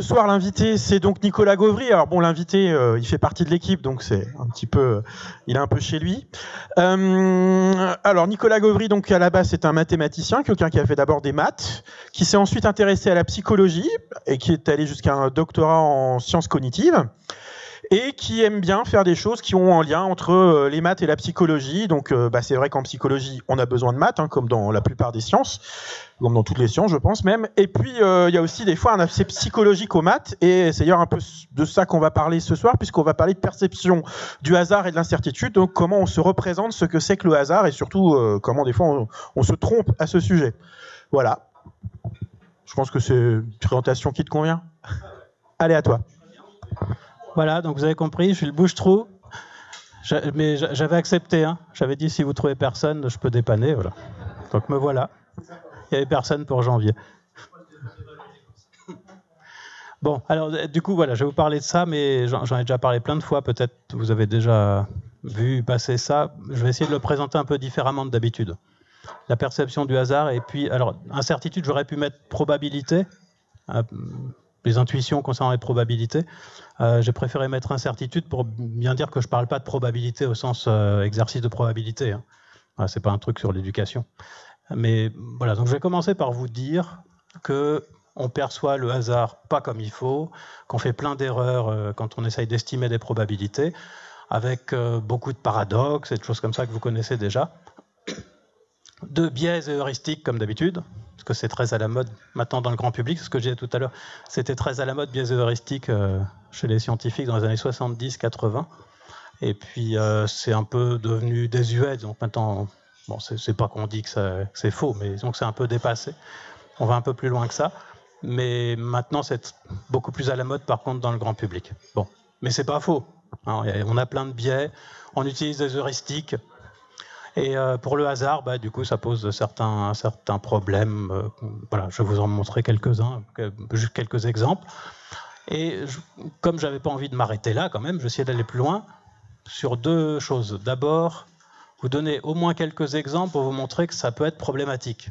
soir, l'invité, c'est donc Nicolas Gauvry. Alors bon, l'invité, il fait partie de l'équipe, donc c'est un petit peu, il est un peu chez lui. Alors Nicolas Gauvry, donc à la base, c'est un mathématicien, quelqu'un qui a fait d'abord des maths, qui s'est ensuite intéressé à la psychologie et qui est allé jusqu'à un doctorat en sciences cognitives. Et qui aime bien faire des choses qui ont un lien entre les maths et la psychologie. Donc c'est vrai qu'en psychologie, on a besoin de maths, hein, comme dans la plupart des sciences, comme dans toutes les sciences, je pense même. Et puis, il y a aussi des fois un aspect psychologique aux maths, et c'est d'ailleurs un peu de ça qu'on va parler ce soir, puisqu'on va parler de perception du hasard et de l'incertitude, donc comment on se représente ce que c'est que le hasard, et surtout comment des fois on se trompe à ce sujet. Voilà. Je pense que c'est une présentation qui te convient. Allez, à toi. Voilà, donc vous avez compris, je suis le bouche-trou, mais j'avais accepté, hein. J'avais dit si vous trouvez personne, je peux dépanner, voilà. Donc me voilà, il n'y avait personne pour janvier. Bon, alors du coup, voilà, je vais vous parler de ça, mais j'en ai déjà parlé plein de fois, peut-être vous avez déjà vu passer ça. Je vais essayer de le présenter un peu différemment de d'habitude. La perception du hasard, et puis, alors, incertitude, j'aurais pu mettre probabilité, les intuitions concernant les probabilités. J'ai préféré mettre incertitude pour bien dire que je ne parle pas de probabilité au sens exercice de probabilité. Hein. Voilà, ce n'est pas un truc sur l'éducation. Mais voilà, donc je vais commencer par vous dire qu'on perçoit le hasard pas comme il faut, qu'on fait plein d'erreurs quand on essaye d'estimer des probabilités, avec beaucoup de paradoxes et de choses comme ça que vous connaissez déjà. De biais et heuristiques comme d'habitude, parce que c'est très à la mode maintenant dans le grand public, c'est ce que je disais tout à l'heure, c'était très à la mode biais et heuristiques chez les scientifiques dans les années 70-80, et puis c'est un peu devenu désuet, donc maintenant, bon, c'est pas qu'on dit que c'est faux, mais disons que c'est un peu dépassé, on va un peu plus loin que ça, mais maintenant c'est beaucoup plus à la mode par contre dans le grand public. Bon, mais c'est pas faux, hein, on a plein de biais, on utilise des heuristiques. Et pour le hasard, du coup, ça pose certains problèmes. Voilà, je vais vous en montrer quelques-uns, juste quelques exemples. Et comme je n'avais pas envie de m'arrêter là, quand même, j'essayais d'aller plus loin sur deux choses. D'abord, vous donner au moins quelques exemples pour vous montrer que ça peut être problématique.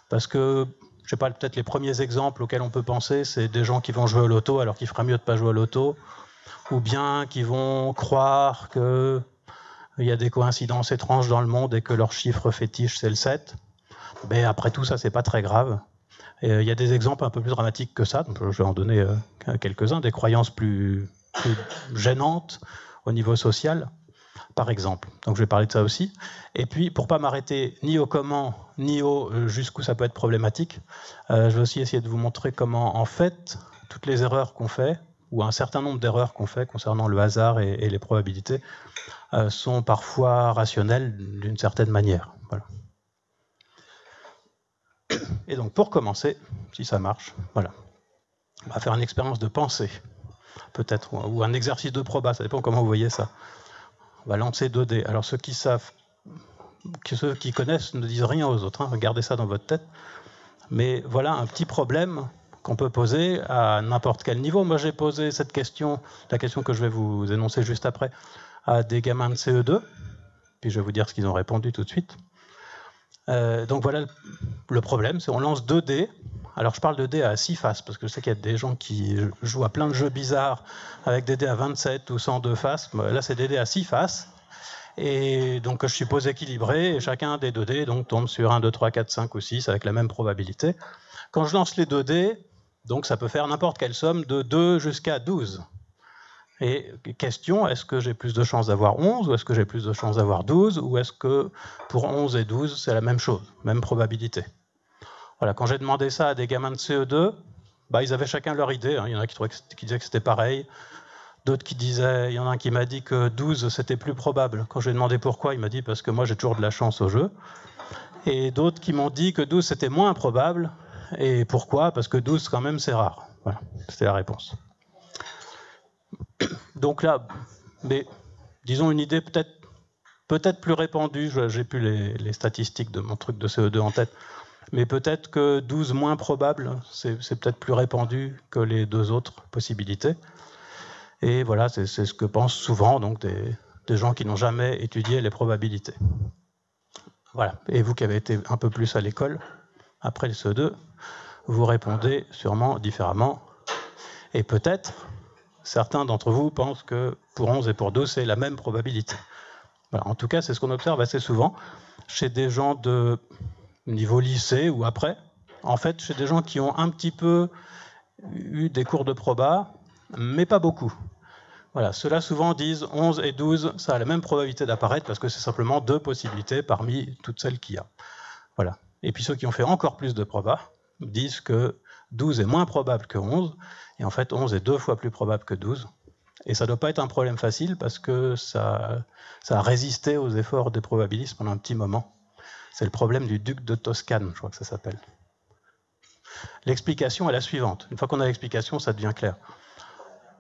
Parce que, je ne sais pas, peut-être les premiers exemples auxquels on peut penser, c'est des gens qui vont jouer au loto alors qu'il ferait mieux de ne pas jouer au loto, ou bien qui vont croire que il y a des coïncidences étranges dans le monde et que leur chiffre fétiche, c'est le 7. Mais après tout, ça, c'est pas très grave. Et il y a des exemples un peu plus dramatiques que ça, donc je vais en donner quelques-uns, des croyances plus gênantes au niveau social, par exemple. Donc je vais parler de ça aussi. Et puis, pour pas m'arrêter ni au comment, ni au jusqu'où ça peut être problématique, je vais aussi essayer de vous montrer comment, en fait, toutes les erreurs qu'on fait, ou un certain nombre d'erreurs qu'on fait concernant le hasard et les probabilités, sont parfois rationnelles d'une certaine manière. Voilà. Et donc pour commencer, si ça marche, voilà, on va faire une expérience de pensée, peut-être, ou un exercice de proba, ça dépend comment vous voyez ça. On va lancer 2 dés. Alors ceux qui savent, ceux qui connaissent ne disent rien aux autres, hein, gardez ça dans votre tête. Mais voilà un petit problème qu'on peut poser à n'importe quel niveau. Moi j'ai posé cette question, la question que je vais vous énoncer juste après, à des gamins de CE2, puis je vais vous dire ce qu'ils ont répondu tout de suite. Donc voilà le problème, c'est on lance 2 dés. Alors je parle de dés à 6 faces, parce que je sais qu'il y a des gens qui jouent à plein de jeux bizarres avec des dés à 27 ou 102 faces. Là c'est des dés à 6 faces, et donc je suppose équilibré, et chacun des 2 dés donc, tombe sur 1, 2, 3, 4, 5 ou 6 avec la même probabilité. Quand je lance les 2 dés, donc ça peut faire n'importe quelle somme de 2 jusqu'à 12. Et question, est-ce que j'ai plus de chances d'avoir 11 ou est-ce que j'ai plus de chances d'avoir 12 ou est-ce que pour 11 et 12, c'est la même chose, même probabilité? Voilà, quand j'ai demandé ça à des gamins de CE2, ils avaient chacun leur idée. Hein. Il y en a qui disaient que c'était pareil, d'autres qui disaient, il y en a un qui m'a dit que 12 c'était plus probable. Quand j'ai demandé pourquoi, il m'a dit parce que moi j'ai toujours de la chance au jeu. Et d'autres qui m'ont dit que 12 c'était moins probable. Et pourquoi? Parce que 12 quand même c'est rare. Voilà, c'était la réponse. Donc là, mais disons une idée peut-être plus répandue, j'ai plus les statistiques de mon truc de CE2 en tête, mais peut-être que 12 moins probable, c'est peut-être plus répandu que les 2 autres possibilités. Et voilà, c'est ce que pensent souvent donc des gens qui n'ont jamais étudié les probabilités. Voilà, et vous qui avez été un peu plus à l'école, après le CE2, vous répondez sûrement différemment. Et peut-être, certains d'entre vous pensent que pour 11 et pour 12, c'est la même probabilité. Voilà, en tout cas, c'est ce qu'on observe assez souvent chez des gens de niveau lycée ou après. En fait, chez des gens qui ont un petit peu eu des cours de proba, mais pas beaucoup. Voilà, ceux-là souvent disent 11 et 12, ça a la même probabilité d'apparaître parce que c'est simplement 2 possibilités parmi toutes celles qu'il y a. Voilà. Et puis ceux qui ont fait encore plus de proba disent que 12 est moins probable que 11, et en fait 11 est 2 fois plus probable que 12. Et ça ne doit pas être un problème facile parce que ça a résisté aux efforts des probabilistes pendant un petit moment. C'est le problème du duc de Toscane, je crois que ça s'appelle. L'explication est la suivante. Une fois qu'on a l'explication, ça devient clair.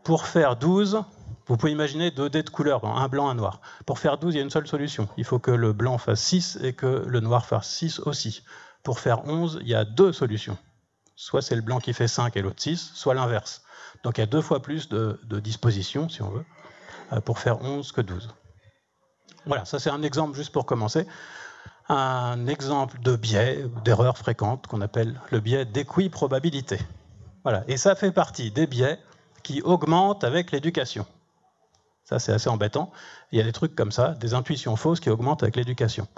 Pour faire 12, vous pouvez imaginer 2 dés de couleur, un blanc, un noir. Pour faire 12, il y a une seule solution. Il faut que le blanc fasse 6 et que le noir fasse 6 aussi. Pour faire 11, il y a 2 solutions. Soit c'est le blanc qui fait 5 et l'autre 6, soit l'inverse. Donc il y a 2 fois plus de dispositions, si on veut, pour faire 11 que 12. Voilà, ça c'est un exemple juste pour commencer. Un exemple de biais, d'erreur fréquente, qu'on appelle le biais d'équiprobabilité. Voilà, et ça fait partie des biais qui augmentent avec l'éducation. Ça, c'est assez embêtant. Il y a des trucs comme ça, des intuitions fausses qui augmentent avec l'éducation.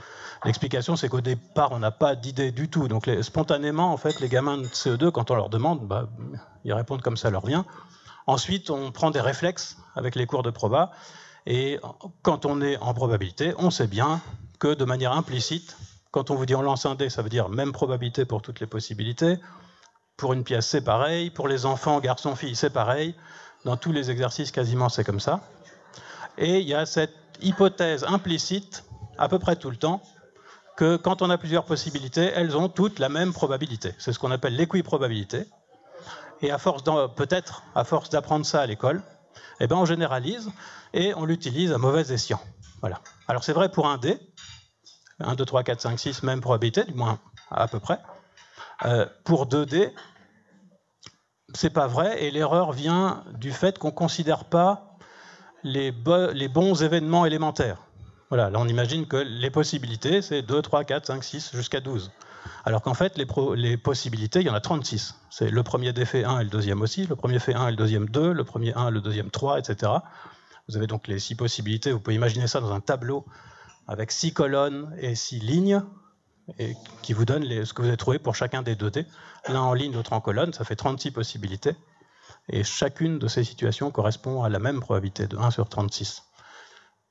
L'explication, c'est qu'au départ, on n'a pas d'idée du tout. Donc, spontanément, en fait, les gamins de CE2, quand on leur demande, ils répondent comme ça leur vient. Ensuite, on prend des réflexes avec les cours de proba. Et quand on est en probabilité, on sait bien que de manière implicite, quand on vous dit on lance un dé, ça veut dire même probabilité pour toutes les possibilités. Pour une pièce, c'est pareil. Pour les enfants, garçons, filles, c'est pareil. Dans tous les exercices, quasiment, c'est comme ça. Et il y a cette hypothèse implicite, à peu près tout le temps, que quand on a plusieurs possibilités, elles ont toutes la même probabilité. C'est ce qu'on appelle l'équiprobabilité. Et peut-être à force d'apprendre ça à l'école, eh ben on généralise et on l'utilise à mauvais escient. Voilà. Alors c'est vrai pour un dé, 1, 2, 3, 4, 5, 6, même probabilité, du moins à peu près. Pour 2 dés, c'est pas vrai, et l'erreur vient du fait qu'on ne considère pas les bons événements élémentaires. Voilà, là on imagine que les possibilités, c'est 2, 3, 4, 5, 6, jusqu'à 12. Alors qu'en fait, les possibilités, il y en a 36. C'est le premier dé fait 1 et le deuxième aussi, le premier fait 1 et le deuxième 2, le premier 1, le deuxième 3, etc. Vous avez donc les 6 possibilités, vous pouvez imaginer ça dans un tableau avec 6 colonnes et 6 lignes, et qui vous donne ce que vous avez trouvé pour chacun des 2 dés. L'un en ligne, l'autre en colonne, ça fait 36 possibilités. Et chacune de ces situations correspond à la même probabilité de 1 sur 36.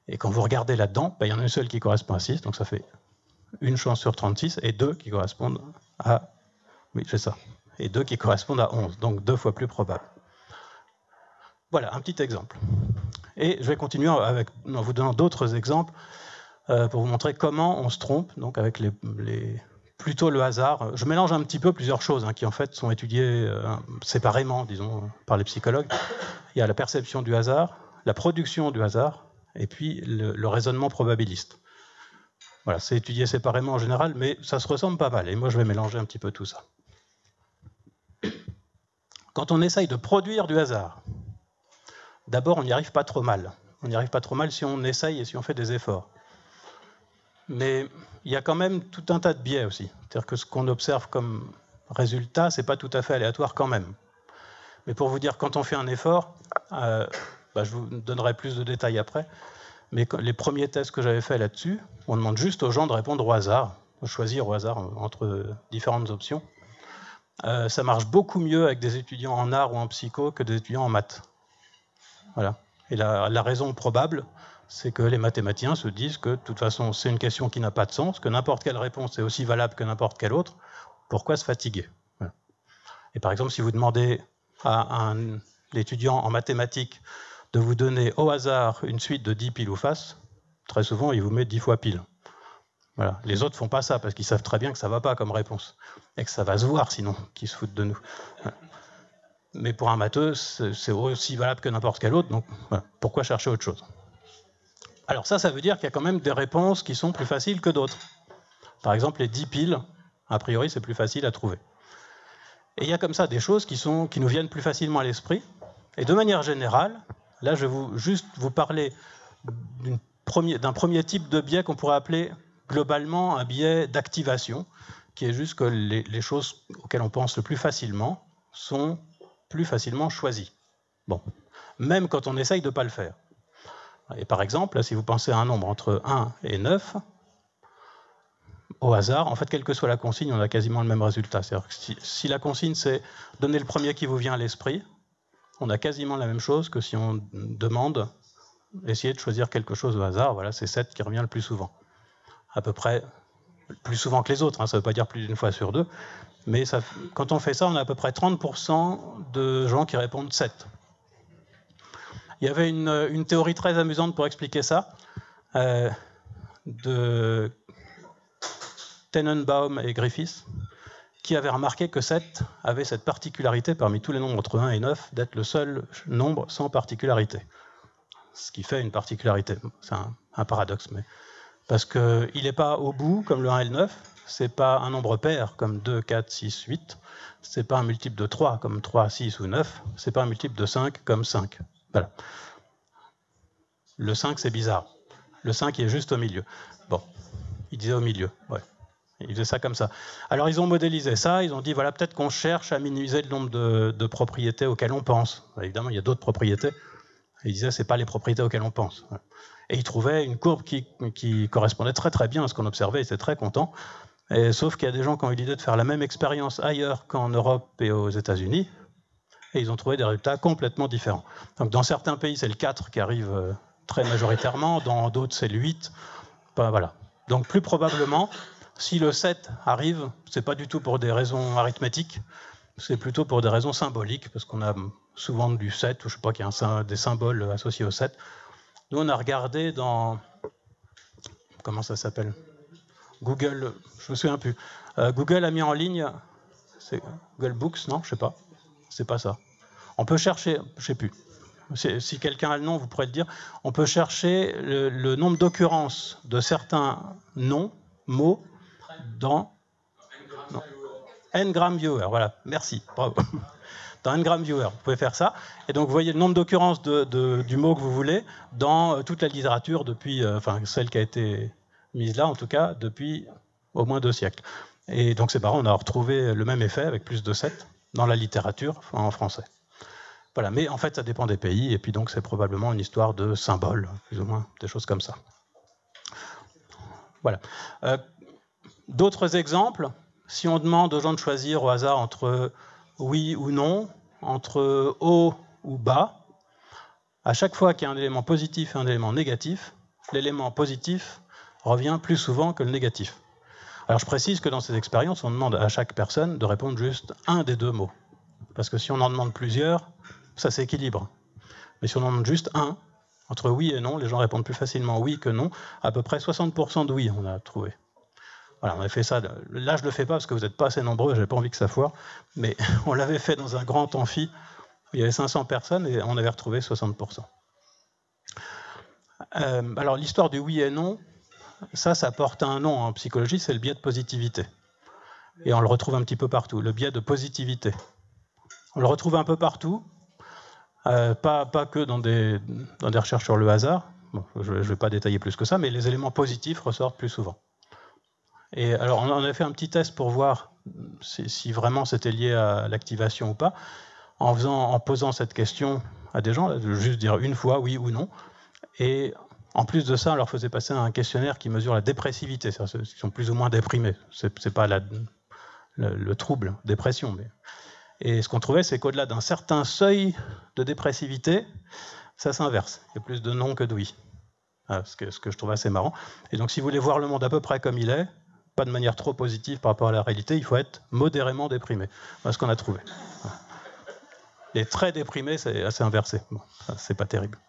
Et quand vous regardez là-dedans, il y en a une seule qui correspond à 6, donc ça fait une chance sur 36, et 2 qui correspondent à... Oui, c'est ça. Et 2 qui correspondent à 11, donc 2 fois plus probable. Voilà, un petit exemple. Et je vais continuer en vous donnant d'autres exemples pour vous montrer comment on se trompe, donc avec plutôt le hasard. Je mélange un petit peu plusieurs choses qui en fait sont étudiées séparément, disons, par les psychologues. Il y a la perception du hasard, la production du hasard, et puis le raisonnement probabiliste. Voilà, c'est étudié séparément en général, mais ça se ressemble pas mal. Et moi, je vais mélanger un petit peu tout ça. Quand on essaye de produire du hasard, d'abord, on n'y arrive pas trop mal. On n'y arrive pas trop mal si on essaye et si on fait des efforts. Mais il y a quand même tout un tas de biais aussi. C'est-à-dire que ce qu'on observe comme résultat, c'est pas tout à fait aléatoire quand même. Mais pour vous dire, quand on fait un effort, je vous donnerai plus de détails après, mais les premiers tests que j'avais faits là-dessus, on demande juste aux gens de répondre au hasard, de choisir au hasard entre différentes options. Ça marche beaucoup mieux avec des étudiants en art ou en psycho que des étudiants en maths. Voilà. Et la raison probable, c'est que les mathématiciens se disent que de toute façon, c'est une question qui n'a pas de sens, que n'importe quelle réponse est aussi valable que n'importe quelle autre. Pourquoi se fatiguer? Voilà. Et par exemple, si vous demandez à un étudiant en mathématiques de vous donner au hasard une suite de 10 pile ou face, très souvent, il vous met 10 fois pile. Voilà. Les autres ne font pas ça parce qu'ils savent très bien que ça ne va pas comme réponse et que ça va se voir sinon qu'ils se foutent de nous. Voilà. Mais pour un matheux, c'est aussi valable que n'importe quel autre, donc voilà. Pourquoi chercher autre chose? Alors ça veut dire qu'il y a quand même des réponses qui sont plus faciles que d'autres. Par exemple, les 10 piles, a priori, c'est plus facile à trouver. Et il y a comme ça des choses qui nous viennent plus facilement à l'esprit. Et de manière générale, là, je vais juste vous parler d'un premier type de biais qu'on pourrait appeler globalement un biais d'activation, qui est juste que les choses auxquelles on pense le plus facilement sont plus facilement choisi. Bon, même quand on essaye de ne pas le faire. Et par exemple, si vous pensez à un nombre entre 1 et 9, au hasard, en fait, quelle que soit la consigne, on a quasiment le même résultat. C'est-à-dire que si la consigne, c'est donner le premier qui vous vient à l'esprit, on a quasiment la même chose que si on demande, essayer de choisir quelque chose au hasard. Voilà, c'est 7 qui revient le plus souvent. À peu près plus souvent que les autres, hein, ça ne veut pas dire plus d'une fois sur deux, mais ça, quand on fait ça, on a à peu près 30% de gens qui répondent 7. Il y avait une théorie très amusante pour expliquer ça, de Tenenbaum et Griffiths, qui avaient remarqué que 7 avait cette particularité, parmi tous les nombres entre 1 et 9, d'être le seul nombre sans particularité. Ce qui fait une particularité. C'est un paradoxe, mais parce qu'il n'est pas au bout, comme le 1 et le 9, ce n'est pas un nombre pair, comme 2, 4, 6, 8, ce n'est pas un multiple de 3, comme 3, 6 ou 9, ce n'est pas un multiple de 5, comme 5. Voilà. Le 5, c'est bizarre. Le 5, il est juste au milieu. Bon, il disait au milieu, ouais. Il faisait ça comme ça. Alors, ils ont modélisé ça, ils ont dit, voilà, peut-être qu'on cherche à minimiser le nombre de propriétés auxquelles on pense. Évidemment, il y a d'autres propriétés. Et ils disaient, ce n'est pas les propriétés auxquelles on pense. Et ils trouvaient une courbe qui correspondait très très bien à ce qu'on observait, ils étaient très contents. Et, sauf qu'il y a des gens qui ont eu l'idée de faire la même expérience ailleurs qu'en Europe et aux États-Unis, et ils ont trouvé des résultats complètement différents. Donc, dans certains pays, c'est le 4 qui arrive très majoritairement, dans d'autres, c'est le 8. Ben, voilà. Donc, plus probablement, si le 7 arrive, ce n'est pas du tout pour des raisons arithmétiques, c'est plutôt pour des raisons symboliques, parce qu'on a souvent du 7, ou je ne sais pas, qu'il y a des symboles associés au 7. Nous, on a regardé dans... Comment ça s'appelle ? Google, je ne me souviens plus. Google a mis en ligne... C'est Google Books, non ? Je ne sais pas. C'est pas ça. On peut chercher... Je ne sais plus. Si quelqu'un a le nom, vous pourrez le dire. On peut chercher le nombre d'occurrences de certains noms, mots, dans... Ngram Viewer, voilà. Merci. Bravo. Dans Ngram Viewer, vous pouvez faire ça. Et donc, vous voyez le nombre d'occurrences du mot que vous voulez dans toute la littérature depuis, enfin, celle qui a été mise là, en tout cas, depuis au moins 2 siècles. Et donc, c'est marrant, on a retrouvé le même effet avec plus de 7 dans la littérature en français. Voilà, mais en fait, ça dépend des pays, et puis donc, c'est probablement une histoire de symboles, plus ou moins, des choses comme ça. Voilà. D'autres exemples, si on demande aux gens de choisir au hasard entre oui ou non, entre haut ou bas, à chaque fois qu'il y a un élément positif et un élément négatif, l'élément positif revient plus souvent que le négatif. Alors je précise que dans ces expériences, on demande à chaque personne de répondre juste un des 2 mots. Parce que si on en demande plusieurs, ça s'équilibre. Mais si on en demande juste un, entre oui et non, les gens répondent plus facilement oui que non. À peu près 60% de oui, on a trouvé. Voilà, on avait fait ça. Là, je ne le fais pas parce que vous n'êtes pas assez nombreux, je n'avais pas envie que ça foire. Mais on l'avait fait dans un grand amphi où il y avait 500 personnes et on avait retrouvé 60%. Alors, l'histoire du oui et non, ça porte un nom en psychologie, c'est le biais de positivité. Et on le retrouve un petit peu partout, le biais de positivité. On le retrouve un peu partout, pas que dans des recherches sur le hasard. Bon, je ne vais pas détailler plus que ça, mais les éléments positifs ressortent plus souvent. Et alors, on a fait un petit test pour voir si vraiment c'était lié à l'activation ou pas, en posant cette question à des gens, de juste dire une fois oui ou non. Et en plus de ça, on leur faisait passer un questionnaire qui mesure la dépressivité, c'est-à-dire ceux qui sont plus ou moins déprimés. C'est pas le trouble, dépression. Mais... Et ce qu'on trouvait, c'est qu'au-delà d'un certain seuil de dépressivité, ça s'inverse. Il y a plus de non que de oui. Ce que je trouve assez marrant. Et donc, si vous voulez voir le monde à peu près comme il est, pas de manière trop positive par rapport à la réalité, il faut être modérément déprimé. Voilà ce qu'on a trouvé. Les très déprimés, c'est assez inversé. Bon, c'est pas terrible.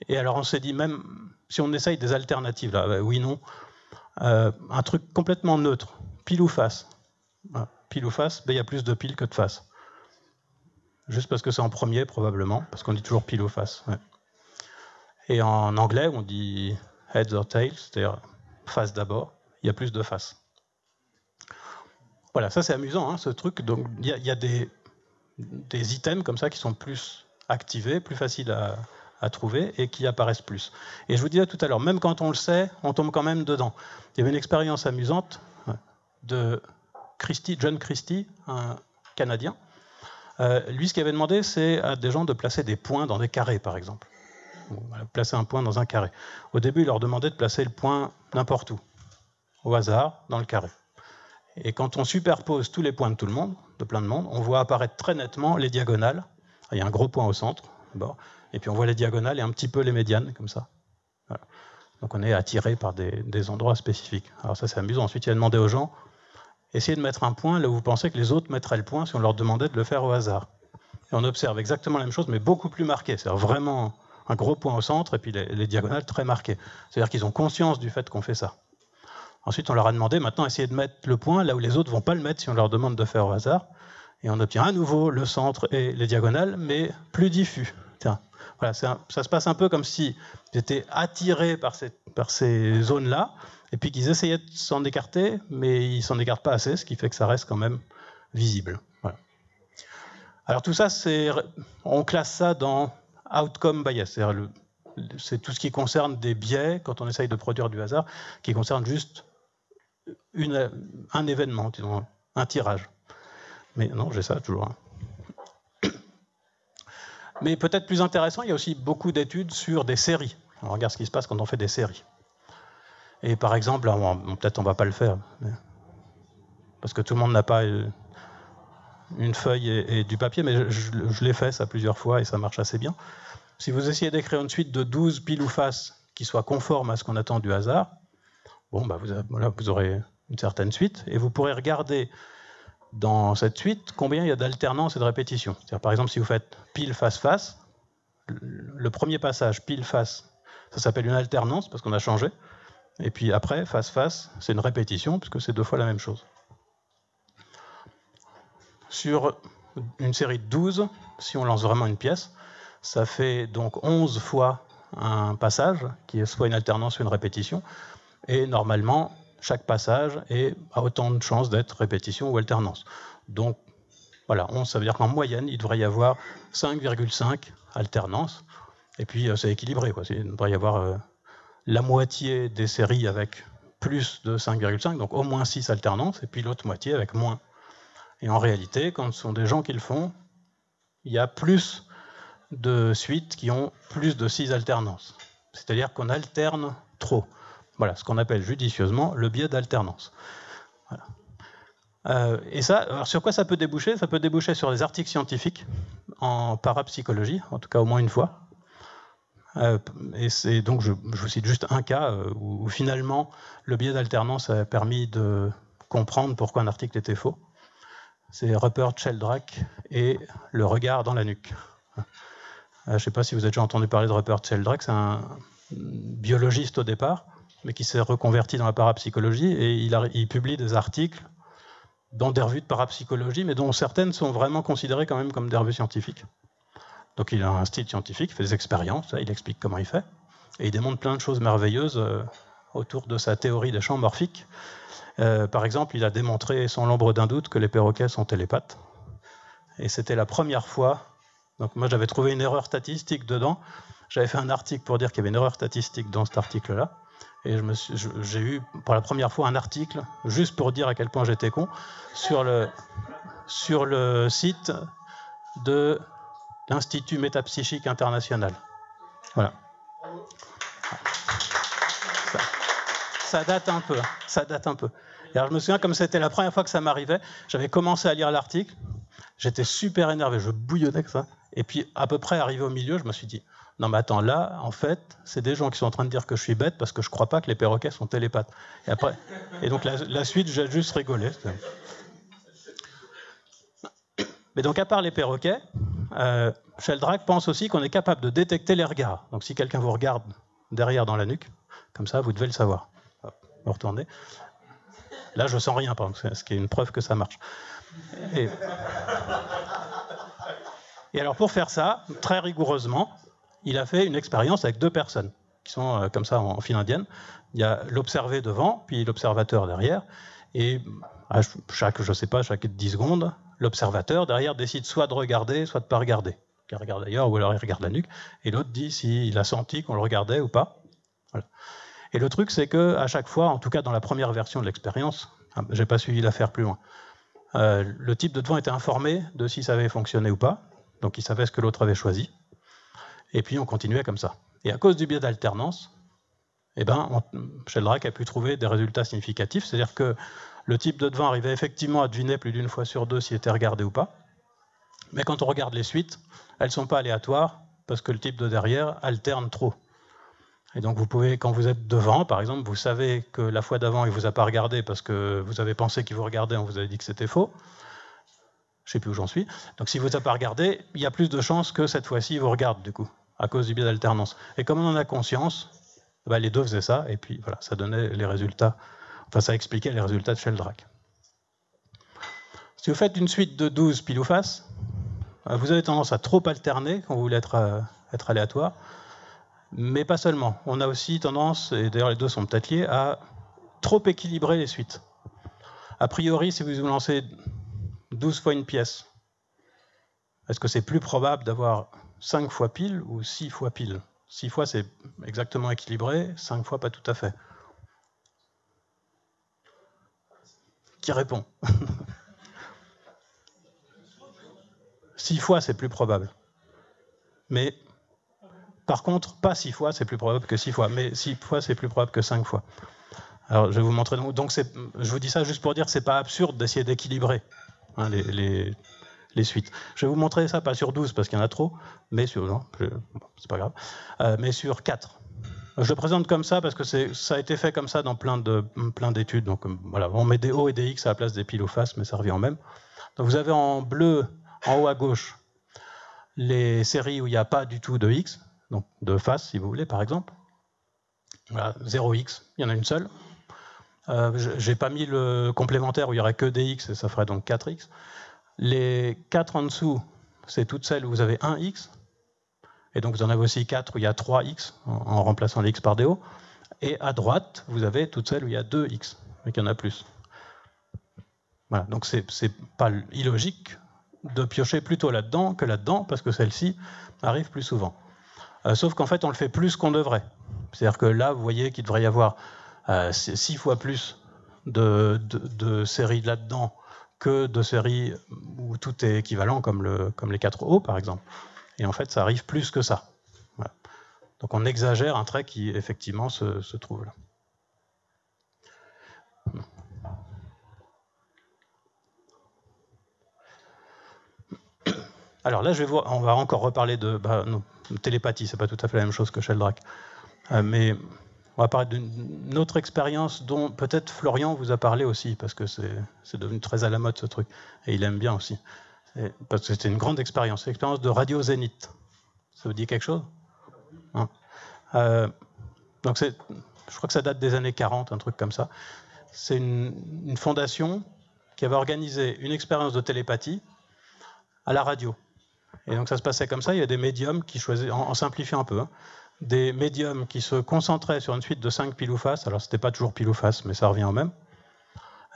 Et alors on s'est dit, même si on essaye des alternatives, là, oui, non, un truc complètement neutre, pile ou face. Voilà. Pile ou face, il y a plus de pile que de face. Juste parce que c'est en premier, probablement, parce qu'on dit toujours pile ou face. Ouais. Et en anglais, on dit heads or tails, c'est-à-dire face d'abord, il y a plus de faces. Voilà, ça c'est amusant, hein, ce truc. Donc il y a des items comme ça qui sont plus activés, plus faciles à trouver et qui apparaissent plus. Et je vous disais tout à l'heure, même quand on le sait, on tombe quand même dedans. Il y avait une expérience amusante de John Christie, un canadien. Lui, ce qu'il avait demandé, c'est à des gens de placer des points dans des carrés, par exemple. Voilà, placer un point dans un carré. Au début, il leur demandait de placer le point n'importe où, au hasard, dans le carré. Et quand on superpose tous les points de tout le monde, de plein de monde, on voit apparaître très nettement les diagonales. Il y a un gros point au centre, bon, et puis on voit les diagonales et un petit peu les médianes, comme ça. Voilà. Donc on est attiré par des endroits spécifiques. Alors ça, c'est amusant. Ensuite, il a demandé aux gens, essayez de mettre un point là où vous pensez que les autres mettraient le point si on leur demandait de le faire au hasard. Et on observe exactement la même chose, mais beaucoup plus marqué. C'est-à-dire vraiment un gros point au centre et puis les diagonales très marquées. C'est-à-dire qu'ils ont conscience du fait qu'on fait ça. Ensuite, on leur a demandé, maintenant, essayez de mettre le point là où les autres ne vont pas le mettre si on leur demande de faire au hasard. Et on obtient à nouveau le centre et les diagonales, mais plus diffus. Tiens, voilà, ça se passe un peu comme s'ils étaient attirés par ces zones-là, et puis qu'ils essayaient de s'en écarter, mais ils ne s'en écartent pas assez, ce qui fait que ça reste quand même visible. Voilà. Alors tout ça, on classe ça dans outcome bias, c'est tout ce qui concerne des biais, quand on essaye de produire du hasard, qui concerne juste un événement, disons, un tirage. Mais non, j'ai ça toujours. Mais peut-être plus intéressant, il y a aussi beaucoup d'études sur des séries. On regarde ce qui se passe quand on fait des séries. Et par exemple, peut-être on ne va pas le faire, parce que tout le monde n'a pas une feuille et du papier, mais je l'ai fait ça plusieurs fois et ça marche assez bien. Si vous essayez d'écrire une suite de 12 pile ou face qui soit conforme à ce qu'on attend du hasard, bon, bah vous aurez une certaine suite, et vous pourrez regarder dans cette suite combien il y a d'alternance et de répétition. C'est-à-dire, par exemple, si vous faites pile face face, le premier passage pile face, ça s'appelle une alternance parce qu'on a changé, et puis après face face, c'est une répétition puisque c'est 2 fois la même chose. Sur une série de 12, si on lance vraiment une pièce, ça fait donc 11 fois un passage qui est soit une alternance, soit une répétition, et normalement chaque passage a autant de chances d'être répétition ou alternance. Donc, voilà, 11, ça veut dire qu'en moyenne, il devrait y avoir 5,5 alternances. Et puis, c'est équilibré, quoi. Il devrait y avoir la moitié des séries avec plus de 5,5, donc au moins 6 alternances, et puis l'autre moitié avec moins. Et en réalité, quand ce sont des gens qui le font, il y a plus de suites qui ont plus de 6 alternances. C'est-à-dire qu'on alterne trop. Voilà, ce qu'on appelle judicieusement le biais d'alternance. Voilà. Et ça, alors sur quoi ça peut déboucher? Ça peut déboucher sur des articles scientifiques en parapsychologie, en tout cas au moins une fois. Et donc je vous cite juste un cas où finalement le biais d'alternance a permis de comprendre pourquoi un article était faux. C'est Rupert Sheldrake et le regard dans la nuque. Je ne sais pas si vous avez déjà entendu parler de Rupert Sheldrake, c'est un biologiste au départ, mais qui s'est reconverti dans la parapsychologie, et il publie des articles dans des revues de parapsychologie, mais dont certaines sont vraiment considérées quand même comme des revues scientifiques. Donc il a un style scientifique, il fait des expériences, il explique comment il fait, et il démontre plein de choses merveilleuses autour de sa théorie des champs morphiques. Par exemple, il a démontré sans l'ombre d'un doute que les perroquets sont télépathes, et c'était la première fois. Donc moi j'avais trouvé une erreur statistique dedans, j'avais fait un article pour dire qu'il y avait une erreur statistique dans cet article-là, et j'ai eu pour la première fois un article, juste pour dire à quel point j'étais con, sur le site de l'Institut Métapsychique International. Voilà. Ça date un peu. Et alors je me souviens, comme c'était la première fois que ça m'arrivait, j'avais commencé à lire l'article, j'étais super énervé, je bouillonnais que ça, et puis à peu près arrivé au milieu, je me suis dit, non mais attends, là, en fait, c'est des gens qui sont en train de dire que je suis bête parce que je crois pas que les perroquets sont télépathes. Et donc la suite, j'ai juste rigolé. Mais donc à part les perroquets, Sheldrake pense aussi qu'on est capable de détecter les regards. Donc si quelqu'un vous regarde derrière dans la nuque, comme ça, vous devez le savoir. Vous retournez. Là, je sens rien, par exemple, ce qui est une preuve que ça marche. Et alors pour faire ça, très rigoureusement, il a fait une expérience avec 2 personnes qui sont comme ça en file indienne. Il y a l'observé devant, puis l'observateur derrière. Et à chaque 10 secondes, l'observateur derrière décide soit de regarder, soit de ne pas regarder. Il regarde ailleurs ou alors il regarde la nuque. Et l'autre dit s'il a senti qu'on le regardait ou pas. Voilà. Et le truc, c'est qu'à chaque fois, en tout cas dans la première version de l'expérience, j'ai pas suivi l'affaire plus loin, le type de devant était informé de si ça avait fonctionné ou pas, donc il savait ce que l'autre avait choisi, et puis on continuait comme ça. Et à cause du biais d'alternance, Sheldrake a pu trouver des résultats significatifs, c'est-à-dire que le type de devant arrivait effectivement à deviner plus d'une fois sur deux s'il était regardé ou pas, mais quand on regarde les suites, elles ne sont pas aléatoires, parce que le type de derrière alterne trop. Et donc vous pouvez, quand vous êtes devant, par exemple, vous savez que la fois d'avant, il ne vous a pas regardé parce que vous avez pensé qu'il vous regardait, on vous avait dit que c'était faux. Je ne sais plus où j'en suis. Donc si vous ne vous a pas regardé, il y a plus de chances que cette fois-ci, il vous regarde, du coup, à cause du biais d'alternance. Et comme on en a conscience, les deux faisaient ça, et puis voilà, ça donnait les résultats, enfin ça expliquait les résultats de Sheldrake. Si vous faites une suite de 12 pile ou face, vous avez tendance à trop alterner quand vous voulez être aléatoire. Mais pas seulement. On a aussi tendance, et d'ailleurs les deux sont peut-être liés, à trop équilibrer les suites. A priori, si vous lancez 12 fois une pièce, est-ce que c'est plus probable d'avoir 5 fois pile ou 6 fois pile? 6 fois, c'est exactement équilibré, 5 fois, pas tout à fait. Qui répond? 6 fois, c'est plus probable. Mais... Par contre, pas 6 fois, c'est plus probable que 6 fois, mais 6 fois, c'est plus probable que 5 fois. Alors, je vais vous montrer. Donc, je vous dis ça juste pour dire que ce n'est pas absurde d'essayer d'équilibrer les suites. Je vais vous montrer ça, pas sur 12, parce qu'il y en a trop, mais sur... Non, c'est pas grave. Mais sur 4. Je le présente comme ça, parce que ça a été fait comme ça dans plein d'études. Donc, voilà, on met des O et des X à la place des piles ou faces, mais ça revient au même. Donc, vous avez en bleu, en haut à gauche, les séries où il n'y a pas du tout de X, donc de face, si vous voulez, par exemple. Voilà, 0x, il y en a une seule. Je n'ai pas mis le complémentaire où il n'y aurait que des x, et ça ferait donc 4x. Les 4 en dessous, c'est toutes celles où vous avez 1x. Et donc vous en avez aussi 4 où il y a 3x, en remplaçant les x par des O. Et à droite, vous avez toutes celles où il y a 2x, mais qu'il y en a plus. Voilà, donc c'est pas illogique de piocher plutôt là-dedans que là-dedans, parce que celle-ci arrive plus souvent. Sauf qu'en fait, on le fait plus qu'on devrait. C'est-à-dire que là, vous voyez qu'il devrait y avoir 6 fois plus de séries là-dedans que de séries où tout est équivalent, comme les 4 O, par exemple. Et en fait, ça arrive plus que ça. Voilà. Donc on exagère un trait qui, effectivement, se trouve là. Alors là, on va encore reparler de télépathie, c'est pas tout à fait la même chose que Sheldrake. Mais on va parler d'une autre expérience dont peut-être Florian vous a parlé aussi, parce que c'est devenu très à la mode ce truc, et il aime bien aussi. Parce que c'était une grande expérience, c'est l'expérience de Radio Zénith. Ça vous dit quelque chose? Hein? Donc je crois que ça date des années 40, un truc comme ça. C'est une fondation qui avait organisé une expérience de télépathie à la radio. Et donc ça se passait comme ça, il y a des médiums qui choisissaient, en simplifiant un peu, des médiums qui se concentraient sur une suite de 5 pile ou face, alors c'était pas toujours pile ou face, mais ça revient au même,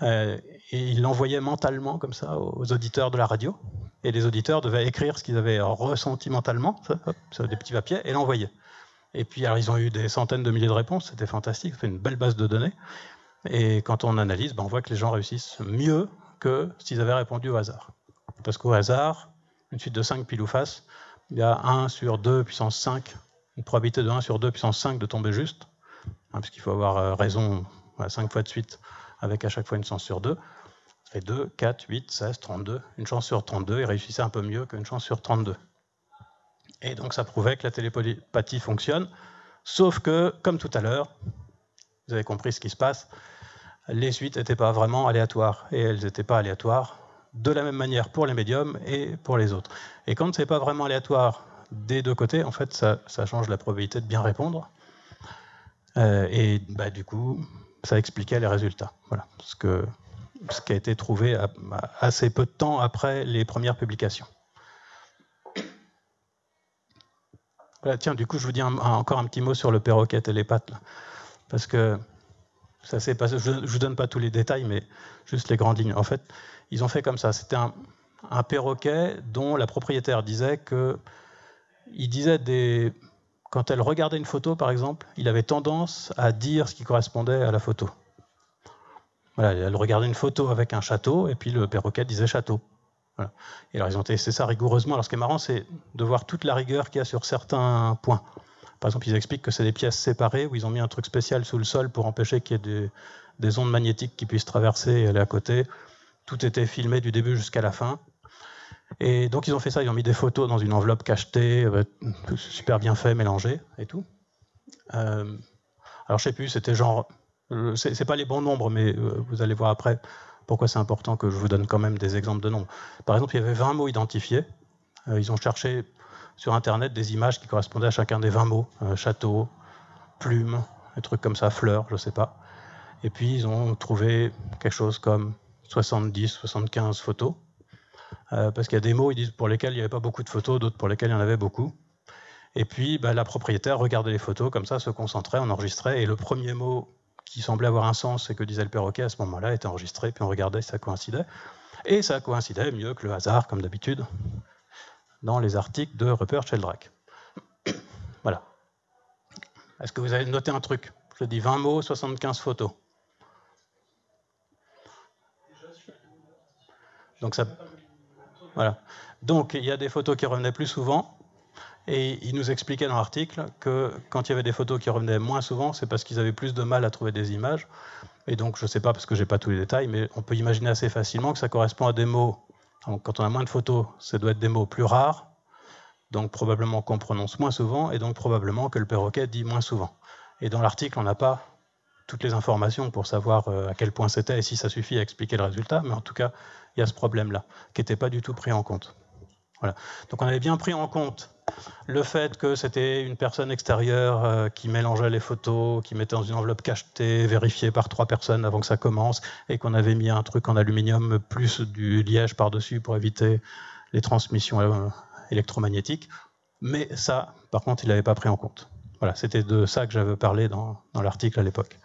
et ils l'envoyaient mentalement comme ça aux auditeurs de la radio, et les auditeurs devaient écrire ce qu'ils avaient ressenti mentalement, sur des petits papiers, et l'envoyer. Et puis alors, ils ont eu des centaines de milliers de réponses, c'était fantastique, ça fait une belle base de données, et quand on analyse, on voit que les gens réussissent mieux que s'ils avaient répondu au hasard. Parce qu'au hasard, une suite de 5 pile ou face, il y a 1 sur 2 puissance 5, une probabilité de 1 sur 2 puissance 5 de tomber juste, puisqu'il faut avoir raison 5 fois de suite, avec à chaque fois une chance sur 2. Ça fait 2, 4, 8, 16, 32. Une chance sur 32, ils réussissaient un peu mieux qu'une chance sur 32. Et donc ça prouvait que la télépathie fonctionne, sauf que, comme tout à l'heure, vous avez compris ce qui se passe, les suites n'étaient pas vraiment aléatoires, et elles n'étaient pas aléatoires de la même manière pour les médiums et pour les autres. Et quand ce n'est pas vraiment aléatoire des deux côtés, en fait, ça change la probabilité de bien répondre. Et du coup, ça expliquait les résultats. Voilà, ce qui a été trouvé assez peu de temps après les premières publications. Voilà, tiens, du coup, je vous dis encore un petit mot sur le perroquet télépathe, là, parce que ça s'est passé. Je ne vous donne pas tous les détails, mais juste les grandes lignes. En fait, ils ont fait comme ça. C'était un perroquet dont la propriétaire disait que, quand elle regardait une photo, par exemple, il avait tendance à dire ce qui correspondait à la photo. Voilà, elle regardait une photo avec un château, et puis le perroquet disait château. Voilà. Et alors ils ont testé ça rigoureusement. Alors ce qui est marrant, c'est de voir toute la rigueur qu'il y a sur certains points. Par exemple, ils expliquent que c'est des pièces séparées, où ils ont mis un truc spécial sous le sol pour empêcher qu'il y ait des ondes magnétiques qui puissent traverser et aller à côté. Tout était filmé du début jusqu'à la fin. Et donc ils ont fait ça, ils ont mis des photos dans une enveloppe cachetée, super bien fait, mélangé et tout. Alors je sais plus, c'était genre, c'est pas les bons nombres, mais vous allez voir après pourquoi c'est important que je vous donne quand même des exemples de nombres. Par exemple, il y avait 20 mots identifiés. Ils ont cherché sur Internet des images qui correspondaient à chacun des 20 mots. Château, plume, des trucs comme ça, fleurs, je sais pas. Et puis ils ont trouvé quelque chose comme 70, 75 photos. Parce qu'il y a des mots, ils disent, pour lesquels il n'y avait pas beaucoup de photos, d'autres pour lesquels il y en avait beaucoup. Et puis la propriétaire regardait les photos comme ça, se concentrait, on enregistrait, et le premier mot qui semblait avoir un sens et que disait le perroquet à ce moment-là était enregistré, puis on regardait si ça coïncidait. Et ça coïncidait mieux que le hasard, comme d'habitude, dans les articles de Rupert Sheldrake. Voilà. Est-ce que vous avez noté un truc? Je dis 20 mots, 75 photos. Donc ça... Voilà. Donc il y a des photos qui revenaient plus souvent, et il nous expliquait dans l'article que quand il y avait des photos qui revenaient moins souvent, c'est parce qu'ils avaient plus de mal à trouver des images. Et donc je ne sais pas parce que je n'ai pas tous les détails, mais on peut imaginer assez facilement que ça correspond à des mots. Donc, quand on a moins de photos, ça doit être des mots plus rares, donc probablement qu'on prononce moins souvent, et donc probablement que le perroquet dit moins souvent. Et dans l'article, on n'a pas toutes les informations pour savoir à quel point c'était et si ça suffit à expliquer le résultat, mais en tout cas, il y a ce problème-là, qui n'était pas du tout pris en compte. Voilà. Donc on avait bien pris en compte le fait que c'était une personne extérieure qui mélangeait les photos, qui mettait dans une enveloppe cachetée, vérifiée par 3 personnes avant que ça commence, et qu'on avait mis un truc en aluminium plus du liège par-dessus pour éviter les transmissions électromagnétiques. Mais ça, par contre, il n'avait pas pris en compte. Voilà, c'était de ça que j'avais parlé dans l'article à l'époque.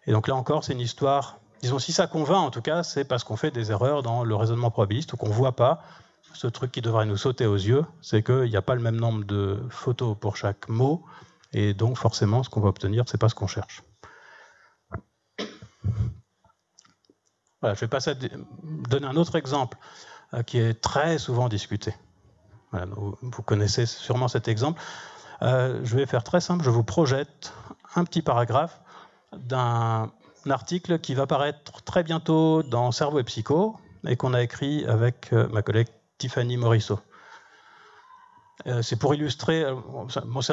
Et donc là encore, c'est une histoire... Disons, si ça convainc, en tout cas, c'est parce qu'on fait des erreurs dans le raisonnement probabiliste ou qu'on ne voit pas ce truc qui devrait nous sauter aux yeux, c'est qu'il n'y a pas le même nombre de photos pour chaque mot, et donc forcément, ce qu'on va obtenir, ce n'est pas ce qu'on cherche. Voilà, je vais passer à donner un autre exemple qui est très souvent discuté. Voilà, vous connaissez sûrement cet exemple. Je vais faire très simple, je vous projette un petit paragraphe d'un article qui va paraître très bientôt dans Cerveau et Psycho et qu'on a écrit avec ma collègue Tiffany Morisseau. C'est pour illustrer,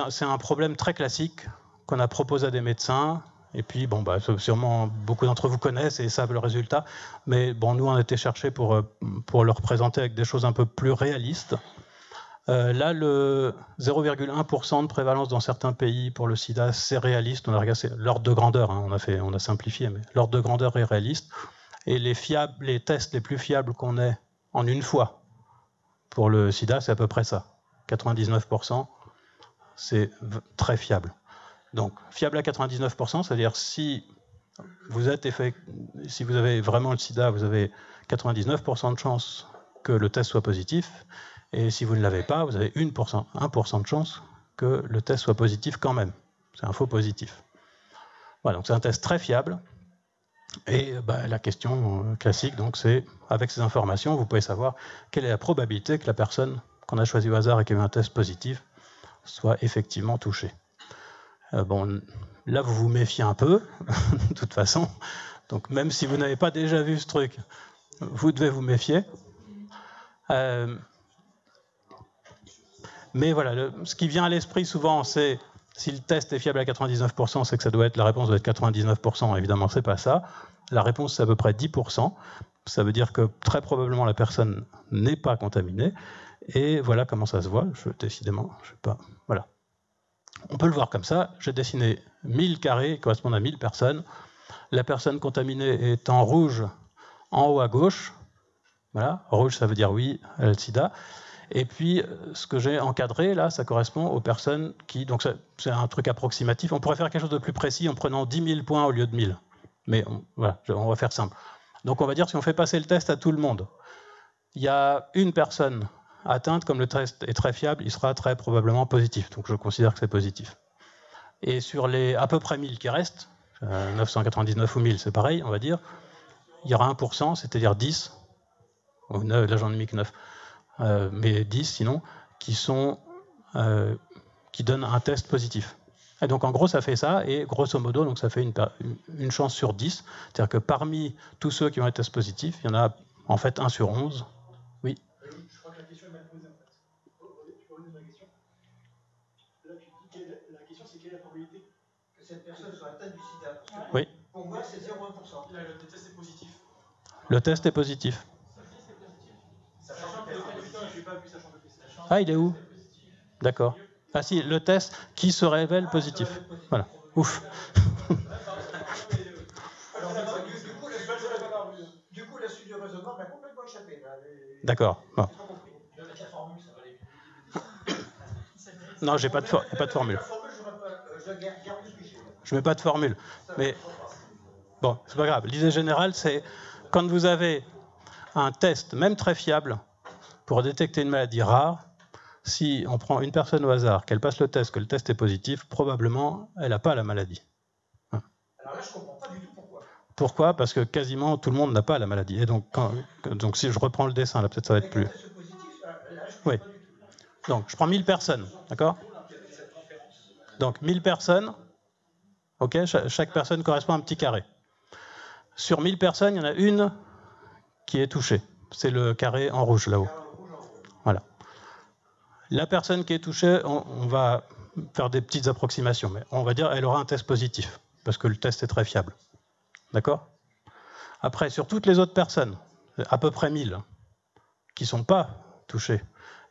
c'est un problème très classique qu'on a proposé à des médecins, et puis bon, sûrement beaucoup d'entre vous connaissent et savent le résultat, mais bon, nous on a été chercher pour le représenter avec des choses un peu plus réalistes. Là, le 0,1% de prévalence dans certains pays pour le sida, c'est réaliste. On a regardé l'ordre de grandeur, hein, on a simplifié, mais l'ordre de grandeur est réaliste. Et les tests les plus fiables qu'on ait en une fois pour le sida, c'est à peu près ça. 99%, c'est très fiable. Donc, fiable à 99%, c'est-à-dire si vous avez vraiment le sida, vous avez 99% de chance que le test soit positif. Et si vous ne l'avez pas, vous avez 1% de chance que le test soit positif quand même. C'est un faux positif. Voilà, donc c'est un test très fiable. Et la question classique, donc, c'est, avec ces informations, vous pouvez savoir quelle est la probabilité que la personne qu'on a choisie au hasard et qui a eu un test positif soit effectivement touchée. Bon, là, vous vous méfiez un peu, de toute façon. Donc, même si vous n'avez pas déjà vu ce truc, vous devez vous méfier. Mais voilà, ce qui vient à l'esprit souvent, c'est si le test est fiable à 99%, c'est que la réponse doit être 99%. Évidemment, c'est pas ça. La réponse, c'est à peu près 10%. Ça veut dire que très probablement la personne n'est pas contaminée. Et voilà comment ça se voit. Décidément, je sais pas. Voilà. On peut le voir comme ça. J'ai dessiné 1000 carrés qui correspondent à 1000 personnes. La personne contaminée est en rouge en haut à gauche. Voilà. Rouge, ça veut dire oui, elle a le sida. Et puis, ce que j'ai encadré, là, ça correspond aux personnes qui... Donc, c'est un truc approximatif. On pourrait faire quelque chose de plus précis en prenant 10 000 points au lieu de 1000. Mais voilà, on va faire simple. Donc, on va dire, si on fait passer le test à tout le monde, il y a une personne atteinte, comme le test est très fiable, il sera très probablement positif. Donc, je considère que c'est positif. Et sur les à peu près 1000 qui restent, 999 ou 1000, c'est pareil, on va dire. Il y aura 1%, c'est-à-dire 10, ou 9, là j'en ai mis que 9, mais 10 sinon, qui donnent un test positif. Et donc en gros ça fait ça, et grosso modo donc ça fait une chance sur 10, c'est-à-dire que parmi tous ceux qui ont un test positif, il y en a en fait 1 sur 11. Oui. Je crois que la question est mal posée en fait. Tu peux revenir sur la question? Là tu dis la question c'est quelle est la probabilité que cette personne soit atteinte du sida? Parce que oui. Pour moi c'est 0,1%. Là, le test est positif. Le test est positif. Sachant que je n'ai pas vu sachant que Ah, il est où? D'accord. Ah si, le test qui se révèle positif. Voilà. Ouf. Alors, du coup, la suite du raisonnement m'a complètement échappé. D'accord. Bon. Non, j'ai pas de formule. Je mets pas de formule. Mais bon, c'est pas grave. L'idée générale, c'est quand vous avez un test, même très fiable, pour détecter une maladie rare, si on prend une personne au hasard, qu'elle passe le test, que le test est positif, probablement, elle n'a pas la maladie. Alors là, je ne comprends pas du tout pourquoi. Pourquoi? Parce que quasiment tout le monde n'a pas la maladie. Et donc si je reprends le dessin, là, peut-être ça va être plus... Oui. Donc, je prends 1000 personnes, d'accord? Donc, 1000 personnes, ok, chaque personne correspond à un petit carré. Sur 1000 personnes, il y en a une qui est touchée. C'est le carré en rouge, là-haut. Voilà. La personne qui est touchée, on va faire des petites approximations, mais on va dire qu'elle aura un test positif, parce que le test est très fiable. D'accord? Après, sur toutes les autres personnes, à peu près 1000, qui ne sont pas touchées,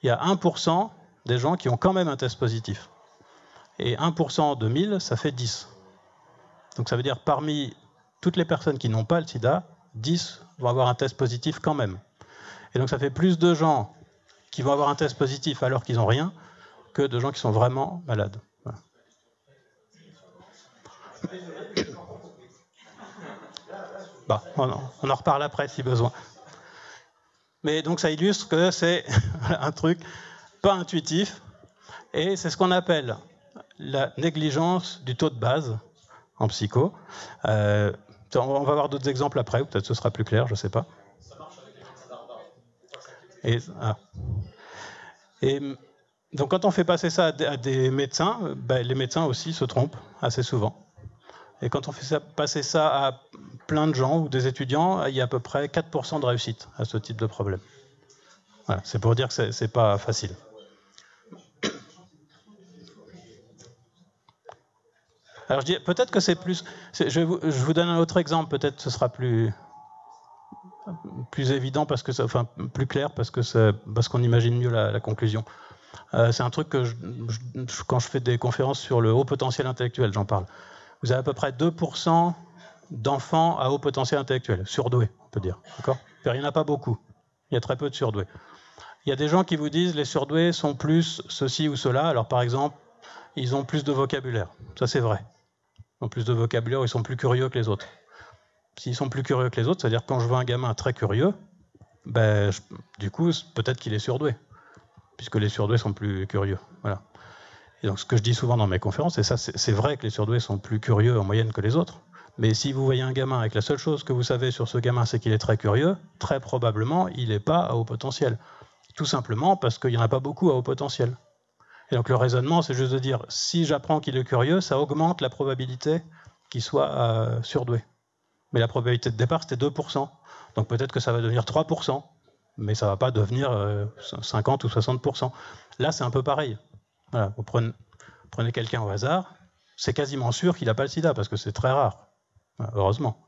il y a 1% des gens qui ont quand même un test positif. Et 1% de 1000, ça fait 10. Donc ça veut dire parmi toutes les personnes qui n'ont pas le sida, 10 vont avoir un test positif quand même. Et donc ça fait plus de gens qui vont avoir un test positif alors qu'ils n'ont rien, que de gens qui sont vraiment malades. Voilà. Bah, on en reparle après si besoin. Mais donc ça illustre que c'est un truc pas intuitif, et c'est ce qu'on appelle la négligence du taux de base en psycho. On va voir d'autres exemples après, ou peut-être ce sera plus clair, je ne sais pas. Et donc quand on fait passer ça à des médecins, les médecins aussi se trompent assez souvent. Et quand on fait passer ça à plein de gens ou des étudiants, il y a à peu près 4% de réussite à ce type de problème. Voilà, c'est pour dire que c'est pas facile. Alors je dis, peut-être que c'est plus... Je vous donne un autre exemple, peut-être ce sera plus évident, enfin plus clair, parce qu'on imagine mieux la conclusion. C'est un truc que quand je fais des conférences sur le haut potentiel intellectuel, j'en parle. Vous avez à peu près 2% d'enfants à haut potentiel intellectuel, surdoués, on peut dire. D'accord ? Il n'y en a pas beaucoup. Il y a très peu de surdoués. Il y a des gens qui vous disent les surdoués sont plus ceci ou cela. Alors par exemple, ils ont plus de vocabulaire. Ça c'est vrai. Ils ont plus de vocabulaire, ils sont plus curieux que les autres. S'ils sont plus curieux que les autres, c'est-à-dire que quand je vois un gamin très curieux, du coup, peut-être qu'il est surdoué, puisque les surdoués sont plus curieux. Voilà. Et donc ce que je dis souvent dans mes conférences, et ça c'est vrai que les surdoués sont plus curieux en moyenne que les autres, mais si vous voyez un gamin et que la seule chose que vous savez sur ce gamin c'est qu'il est très curieux, très probablement il n'est pas à haut potentiel. Tout simplement parce qu'il n'y en a pas beaucoup à haut potentiel. Et donc le raisonnement c'est juste de dire, si j'apprends qu'il est curieux, ça augmente la probabilité qu'il soit surdoué. Mais la probabilité de départ c'était 2%, donc peut-être que ça va devenir 3%, mais ça ne va pas devenir 50 ou 60%. Là c'est un peu pareil. Voilà, vous prenez quelqu'un au hasard, c'est quasiment sûr qu'il n'a pas le sida, parce que c'est très rare, heureusement.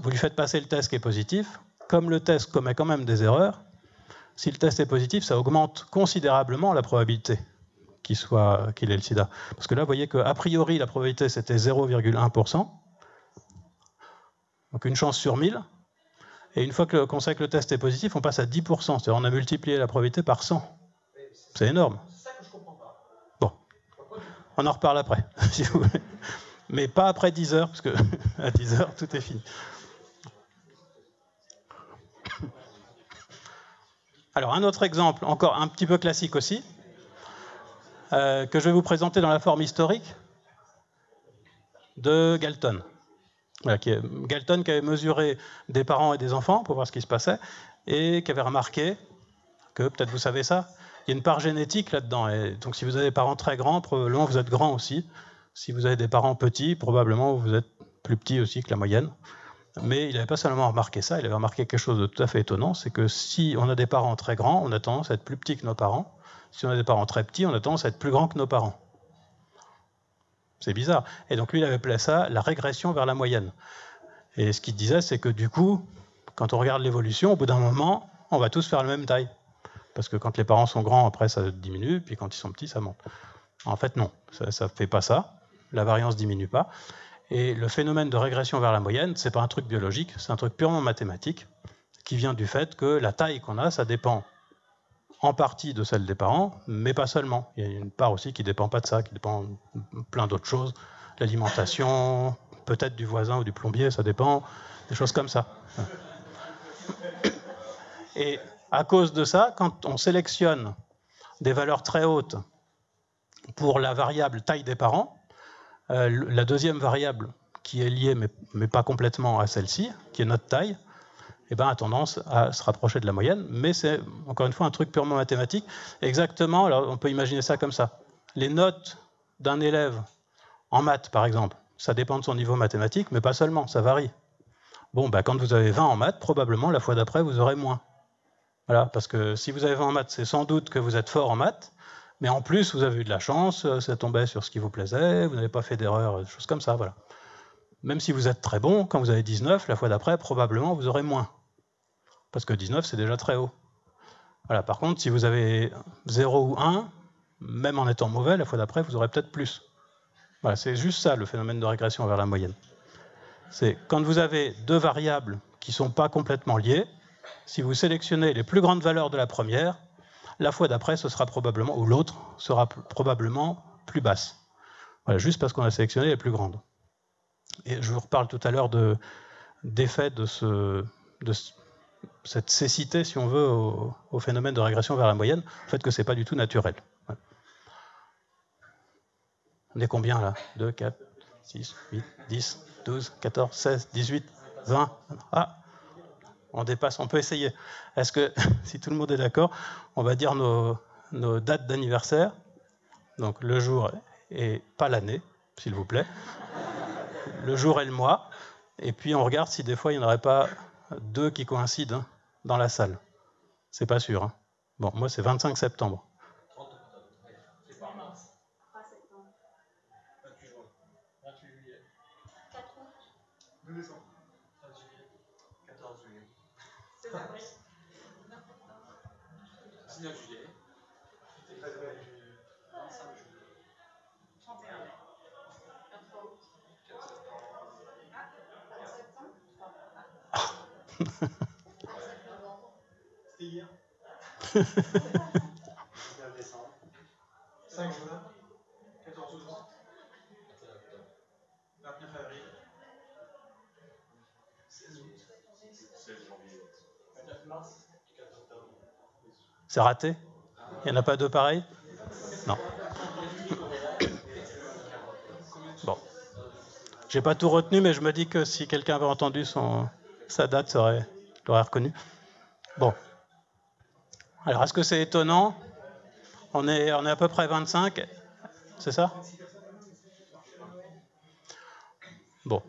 Vous lui faites passer le test qui est positif, comme le test commet quand même des erreurs, si le test est positif, ça augmente considérablement la probabilité qu'il ait le sida. Parce que là, vous voyez qu'a priori, la probabilité c'était 0,1%, donc une chance sur 1000, et une fois qu'on sait que le test est positif, on passe à 10%, c'est-à-dire on a multiplié la probabilité par 100. C'est énorme. On en reparle après, si vous voulez. Mais pas après 10 heures, parce que à 10 heures, tout est fini. Alors, un autre exemple, encore un petit peu classique aussi, que je vais vous présenter dans la forme historique. de Galton. Voilà, Galton qui avait mesuré des parents et des enfants pour voir ce qui se passait, et qui avait remarqué que, peut-être vous savez ça, il y a une part génétique là-dedans. Et donc si vous avez des parents très grands, probablement vous êtes grand aussi. Si vous avez des parents petits, probablement vous êtes plus petit aussi que la moyenne. Mais il n'avait pas seulement remarqué ça, il avait remarqué quelque chose de tout à fait étonnant, c'est que si on a des parents très grands, on a tendance à être plus petit que nos parents. Si on a des parents très petits, on a tendance à être plus grand que nos parents. C'est bizarre. Et donc lui, il avait appelé ça la régression vers la moyenne. Et ce qu'il disait, c'est que du coup, quand on regarde l'évolution, au bout d'un moment, on va tous faire la même taille. Parce que quand les parents sont grands, après, ça diminue, puis quand ils sont petits, ça monte. En fait, non, ça ne fait pas ça. La variance ne diminue pas. Et le phénomène de régression vers la moyenne, ce n'est pas un truc biologique, c'est un truc purement mathématique, qui vient du fait que la taille qu'on a, ça dépend en partie de celle des parents, mais pas seulement. Il y a une part aussi qui ne dépend pas de ça, qui dépend de plein d'autres choses. L'alimentation, peut-être du voisin ou du plombier, ça dépend, des choses comme ça. Et à cause de ça, quand on sélectionne des valeurs très hautes pour la variable taille des parents, la deuxième variable qui est liée, mais pas complètement à celle-ci, qui est notre taille, eh ben, a tendance à se rapprocher de la moyenne, mais c'est encore une fois un truc purement mathématique. Exactement, alors on peut imaginer ça comme ça. Les notes d'un élève en maths, par exemple, ça dépend de son niveau mathématique, mais pas seulement, ça varie. Bon, ben, quand vous avez 20 en maths, probablement la fois d'après, vous aurez moins. Voilà, parce que si vous avez 20 en maths, c'est sans doute que vous êtes fort en maths, mais en plus, vous avez eu de la chance, ça tombait sur ce qui vous plaisait, vous n'avez pas fait d'erreur, des choses comme ça, voilà. Même si vous êtes très bon, quand vous avez 19, la fois d'après, probablement, vous aurez moins. Parce que 19, c'est déjà très haut. Voilà, par contre, si vous avez 0 ou 1, même en étant mauvais, la fois d'après, vous aurez peut-être plus. Voilà, c'est juste ça, le phénomène de régression vers la moyenne. C'est quand vous avez deux variables qui ne sont pas complètement liées, si vous sélectionnez les plus grandes valeurs de la première, la fois d'après, ce sera probablement, ou l'autre sera probablement plus basse. Voilà, juste parce qu'on a sélectionné les plus grandes. Et je vous reparle tout à l'heure d'effet de cette cécité, si on veut, au phénomène de régression vers la moyenne, le fait que ce n'est pas du tout naturel. Voilà. On est combien là 2, 4, 6, 8, 10, 12, 14, 16, 18, 20 Ah, on dépasse, on peut essayer. Est-ce que, si tout le monde est d'accord, on va dire nos dates d'anniversaire, donc le jour et pas l'année, s'il vous plaît, le jour et le mois, et puis on regarde si des fois il n'y en aurait pas deux qui coïncident dans la salle. C'est pas sûr. Hein. Bon, moi c'est 25 septembre. C'est pas mars. 3 septembre. 28 juin. 28 juillet. 4 août. 2 décembre. 13 juillet. 14 juillet. 16 avril. 19 juillet. 13 juillet. 25 juillet. 31 mai. 23 août. 4 septembre. 4 septembre. C'était hier. 19 décembre. 5 juin. 14 août. 29 avril. 16 août. 16 janvier. 29 mars. 14 octobre. C'est raté? Il n'y en a pas deux pareils? Non. Bon. J'ai pas tout retenu, mais je me dis que si quelqu'un avait entendu sa date, je l'aurais reconnu. Bon. Alors, est-ce que c'est étonnant? On est à peu près 25, c'est ça? Bon.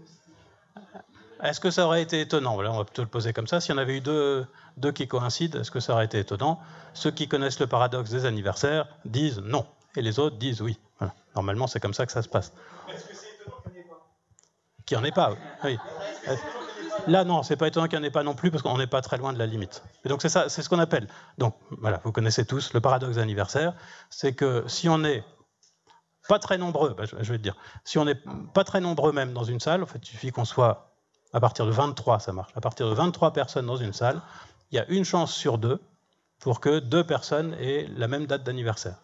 Est-ce que ça aurait été étonnant? Voilà, on va plutôt le poser comme ça. Si on avait eu deux qui coïncident, est-ce que ça aurait été étonnant? Ceux qui connaissent le paradoxe des anniversaires disent non, et les autres disent oui. Voilà. Normalement, c'est comme ça que ça se passe. Est-ce que c'est étonnant qu'il n'y en ait pas? Qu'il n'y en ait pas, oui. Là, non, c'est pas étonnant qu'il n'y en ait pas non plus, parce qu'on n'est pas très loin de la limite. Et donc, c'est ça, c'est ce qu'on appelle. Donc, voilà, vous connaissez tous le paradoxe d'anniversaire. C'est que si on n'est pas très nombreux, je vais te dire, si on n'est pas très nombreux même dans une salle, en fait, il suffit qu'on soit à partir de 23, ça marche. À partir de 23 personnes dans une salle, il y a une chance sur deux pour que 2 personnes aient la même date d'anniversaire.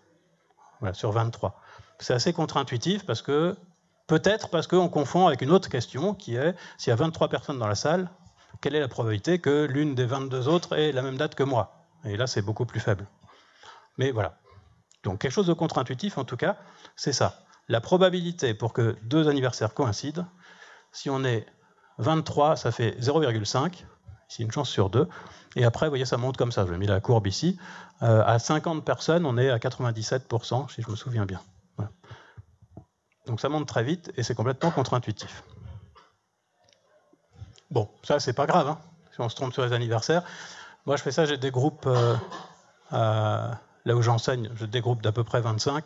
Voilà, sur 23. C'est assez contre-intuitif parce que peut-être parce qu'on confond avec une autre question qui est, s'il y a 23 personnes dans la salle, quelle est la probabilité que l'une des 22 autres ait la même date que moi? Et là, c'est beaucoup plus faible. Mais voilà. Donc quelque chose de contre-intuitif, en tout cas, c'est ça. la probabilité pour que deux anniversaires coïncident, si on est 23, ça fait 0,5, ici une chance sur 2, et après, vous voyez, ça monte comme ça, j'ai mis la courbe ici. À 50 personnes, on est à 97%, si je me souviens bien. Voilà. Donc ça monte très vite, et c'est complètement contre-intuitif. Bon, ça, c'est pas grave, hein, si on se trompe sur les anniversaires. Moi, je fais ça, j'ai des groupes, là où j'enseigne, j'ai des groupes d'à peu près 25.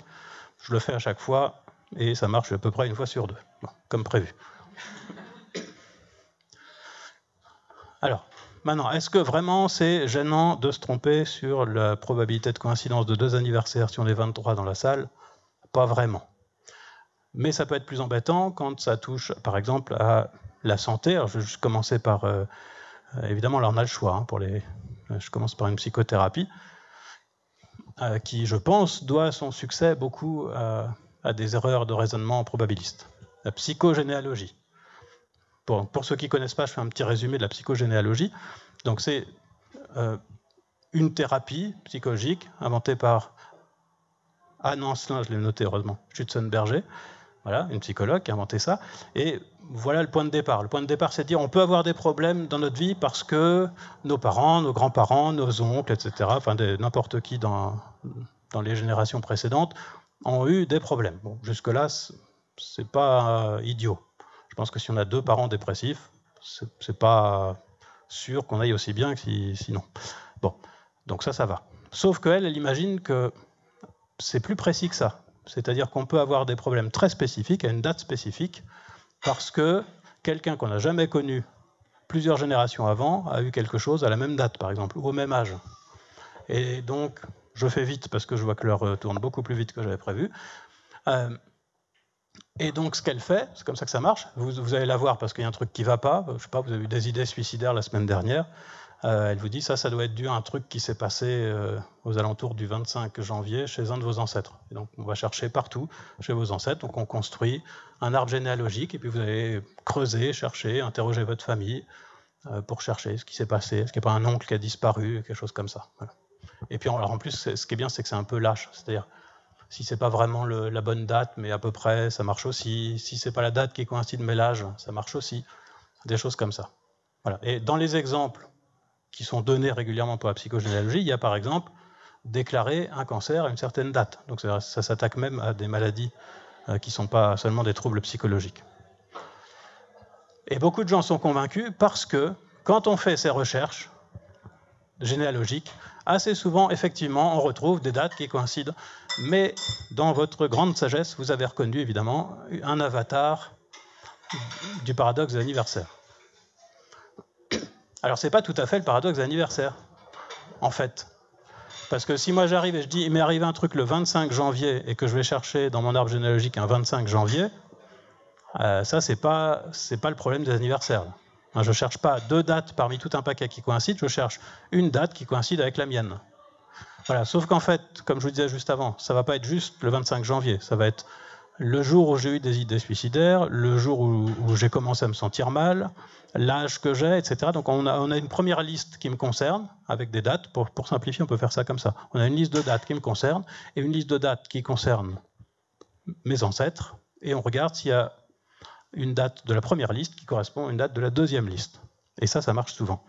Je le fais à chaque fois, et ça marche à peu près une fois sur 2, bon, comme prévu. Alors, maintenant, est-ce que vraiment c'est gênant de se tromper sur la probabilité de coïncidence de deux anniversaires si on est 23 dans la salle? Pas vraiment. Mais ça peut être plus embêtant quand ça touche, par exemple, à la santé. Alors, je vais juste commencer par... évidemment, là, on a le choix. Hein, je commence par une psychothérapie qui, je pense, doit son succès beaucoup à des erreurs de raisonnement probabilistes. La psychogénéalogie. Pour ceux qui ne connaissent pas, je fais un petit résumé de la psychogénéalogie. Donc, c'est une thérapie psychologique inventée par Anne Ancelin, je l'ai noté heureusement, Schützenberger. Voilà, une psychologue qui a inventé ça. Et voilà le point de départ. Le point de départ, c'est de dire on peut avoir des problèmes dans notre vie parce que nos parents, nos grands-parents, nos oncles, etc., enfin n'importe qui dans les générations précédentes, ont eu des problèmes. Bon, jusque-là, c'est pas idiot. Je pense que si on a deux parents dépressifs, c'est pas sûr qu'on aille aussi bien que sinon. Bon, donc ça va. Sauf qu'elle, elle imagine que c'est plus précis que ça. C'est-à-dire qu'on peut avoir des problèmes très spécifiques, à une date spécifique, parce que quelqu'un qu'on n'a jamais connu plusieurs générations avant a eu quelque chose à la même date, par exemple, ou au même âge. Et donc, je fais vite, parce que je vois que l'heure tourne beaucoup plus vite que j'avais prévu. Et donc, ce qu'elle fait, c'est comme ça que ça marche, vous allez la voir parce qu'il y a un truc qui ne va pas, je ne sais pas, vous avez eu des idées suicidaires la semaine dernière, elle vous dit ça doit être dû à un truc qui s'est passé aux alentours du 25 janvier chez un de vos ancêtres. Et donc on va chercher partout chez vos ancêtres, donc on construit un arbre généalogique et puis vous allez creuser, chercher, interroger votre famille pour chercher ce qui s'est passé, est-ce qu'il n'y a pas un oncle qui a disparu, quelque chose comme ça. Voilà. Et puis alors, en plus, ce qui est bien, c'est que c'est un peu lâche, c'est-à-dire si c'est pas vraiment la bonne date, mais à peu près, ça marche aussi. Si c'est pas la date qui coïncide mais l'âge, ça marche aussi. Des choses comme ça. Voilà. Et dans les exemples qui sont donnés régulièrement pour la psychogénéalogie, il y a par exemple déclarer un cancer à une certaine date. Donc ça s'attaque même à des maladies qui ne sont pas seulement des troubles psychologiques. Et beaucoup de gens sont convaincus parce que quand on fait ces recherches généalogiques, assez souvent, effectivement, on retrouve des dates qui coïncident. Mais dans votre grande sagesse, vous avez reconnu évidemment un avatar du paradoxe de l'anniversaire. Alors, ce n'est pas tout à fait le paradoxe de l'anniversaire, en fait. Parce que si moi j'arrive et je dis il m'est arrivé un truc le 25 janvier et que je vais chercher dans mon arbre généalogique un 25 janvier, ça, c'est pas le problème des anniversaires. Je ne cherche pas deux dates parmi tout un paquet qui coïncident, je cherche une date qui coïncide avec la mienne. Voilà. Sauf qu'en fait, comme je vous disais juste avant, ça ne va pas être juste le 25 janvier, ça va être le jour où j'ai eu des idées suicidaires, le jour où j'ai commencé à me sentir mal, l'âge que j'ai, etc. Donc on a une première liste qui me concerne, avec des dates. Pour simplifier, on peut faire ça comme ça. On a une liste de dates qui me concerne, et une liste de dates qui concerne mes ancêtres, et on regarde s'il y a une date de la première liste qui correspond à une date de la deuxième liste. Et ça marche souvent.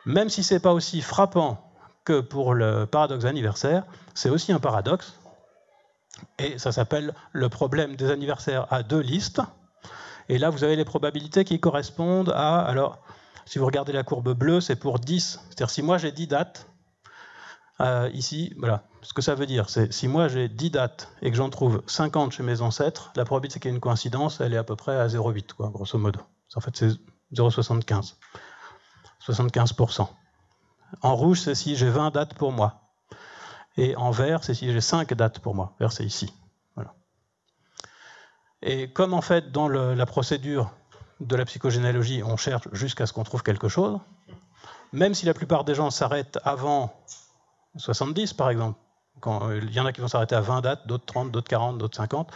Même si ce n'est pas aussi frappant que pour le paradoxe anniversaire, c'est aussi un paradoxe, et ça s'appelle le problème des anniversaires à deux listes. Et là, vous avez les probabilités qui correspondent à... Alors, si vous regardez la courbe bleue, c'est pour 10. C'est-à-dire, si moi j'ai 10 dates, ici, voilà. Ce que ça veut dire, c'est si moi j'ai 10 dates et que j'en trouve 50 chez mes ancêtres, la probabilité qu'il y ait une coïncidence, elle est à peu près à 0,8, quoi, grosso modo. En fait, c'est 0,75. 75%. En rouge, c'est si j'ai 20 dates pour moi. Et en vert, c'est si j'ai 5 dates pour moi. Vert, c'est ici. Voilà. Et comme en fait, dans la procédure de la psychogénéalogie, on cherche jusqu'à ce qu'on trouve quelque chose, même si la plupart des gens s'arrêtent avant 70, par exemple, quand il y en a qui vont s'arrêter à 20 dates, d'autres 30, d'autres 40, d'autres 50,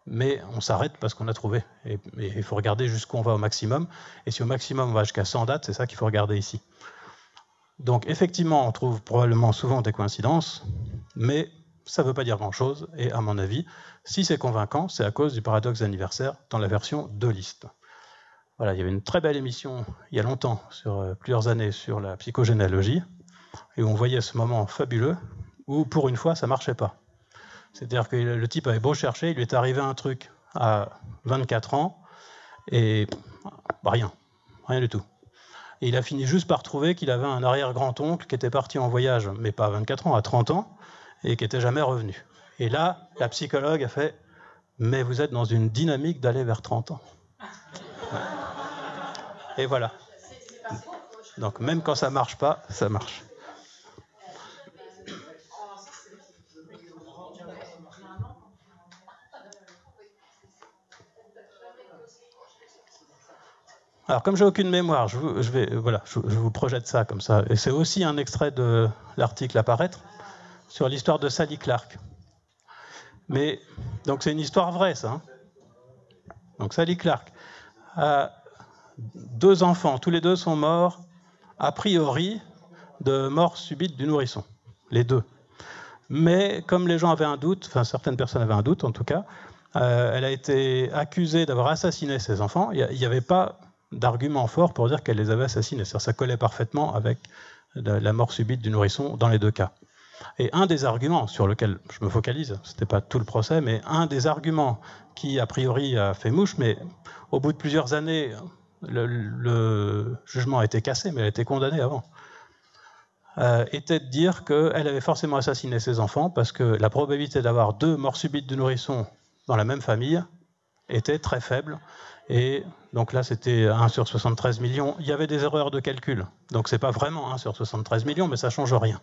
mais on s'arrête parce qu'on a trouvé. Et il faut regarder jusqu'où on va au maximum. Et si au maximum on va jusqu'à 100 dates, c'est ça qu'il faut regarder ici. Donc effectivement, on trouve probablement souvent des coïncidences, mais ça ne veut pas dire grand-chose. Et à mon avis, si c'est convaincant, c'est à cause du paradoxe d'anniversaire dans la version de List. Voilà, il y avait une très belle émission il y a longtemps, sur plusieurs années, sur la psychogénéalogie, et où on voyait ce moment fabuleux où, pour une fois, ça ne marchait pas. C'est-à-dire que le type avait beau chercher, il lui est arrivé un truc à 24 ans, et rien du tout. Et il a fini juste par trouver qu'il avait un arrière-grand-oncle qui était parti en voyage, mais pas à 24 ans, à 30 ans, et qui n'était jamais revenu. Et là, la psychologue a fait « Mais vous êtes dans une dynamique d'aller vers 30 ans. » Et voilà. Donc même quand ça ne marche pas, ça marche. Alors, comme j'ai aucune mémoire, je vous projette ça comme ça. Et c'est aussi un extrait de l'article à paraître sur l'histoire de Sally Clark. Mais, donc c'est une histoire vraie, ça. Hein. Donc Sally Clark a 2 enfants, tous les 2 sont morts, a priori, de mort subite du nourrisson. Les 2. Mais comme les gens avaient un doute, enfin certaines personnes avaient un doute en tout cas, elle a été accusée d'avoir assassiné ses enfants. Il n'y avait pas d'argument fort pour dire qu'elle les avait assassinés. Ça collait parfaitement avec la mort subite du nourrisson dans les 2 cas. Et un des arguments sur lequel je me focalise, ce n'était pas tout le procès, mais un des arguments qui a priori a fait mouche, mais au bout de plusieurs années, le jugement a été cassé, mais elle a été condamnée avant, était de dire qu'elle avait forcément assassiné ses enfants parce que la probabilité d'avoir 2 morts subites du nourrisson dans la même famille était très faible. Et donc là, c'était 1 sur 73 millions. Il y avait des erreurs de calcul. Donc ce n'est pas vraiment 1 sur 73 millions, mais ça ne change rien.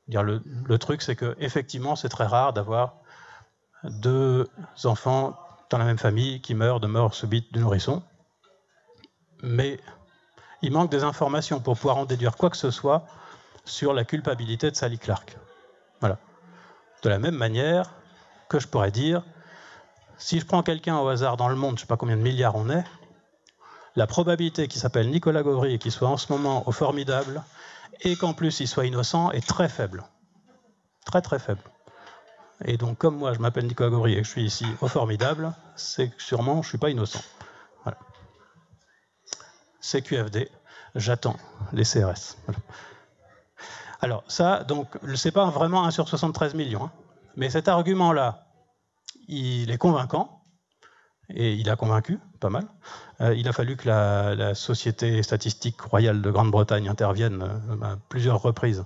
Le truc, c'est qu'effectivement, c'est très rare d'avoir 2 enfants dans la même famille qui meurent de mort subite du nourrisson. Mais il manque des informations pour pouvoir en déduire quoi que ce soit sur la culpabilité de Sally Clark. Voilà. De la même manière que je pourrais dire, si je prends quelqu'un au hasard dans le monde, je ne sais pas combien de milliards on est, la probabilité qu'il s'appelle Nicolas Gauvry et qu'il soit en ce moment au Formidable, et qu'en plus il soit innocent, est très faible. Très très faible. Et donc comme moi je m'appelle Nicolas Gauvry et que je suis ici au Formidable, c'est que sûrement je ne suis pas innocent. Voilà. CQFD, j'attends les CRS. Voilà. Alors ça, donc, c'est pas vraiment 1 sur 73 millions, hein, mais cet argument-là, il est convaincant, et il a convaincu, pas mal. Il a fallu que la Société statistique royale de Grande-Bretagne intervienne à plusieurs reprises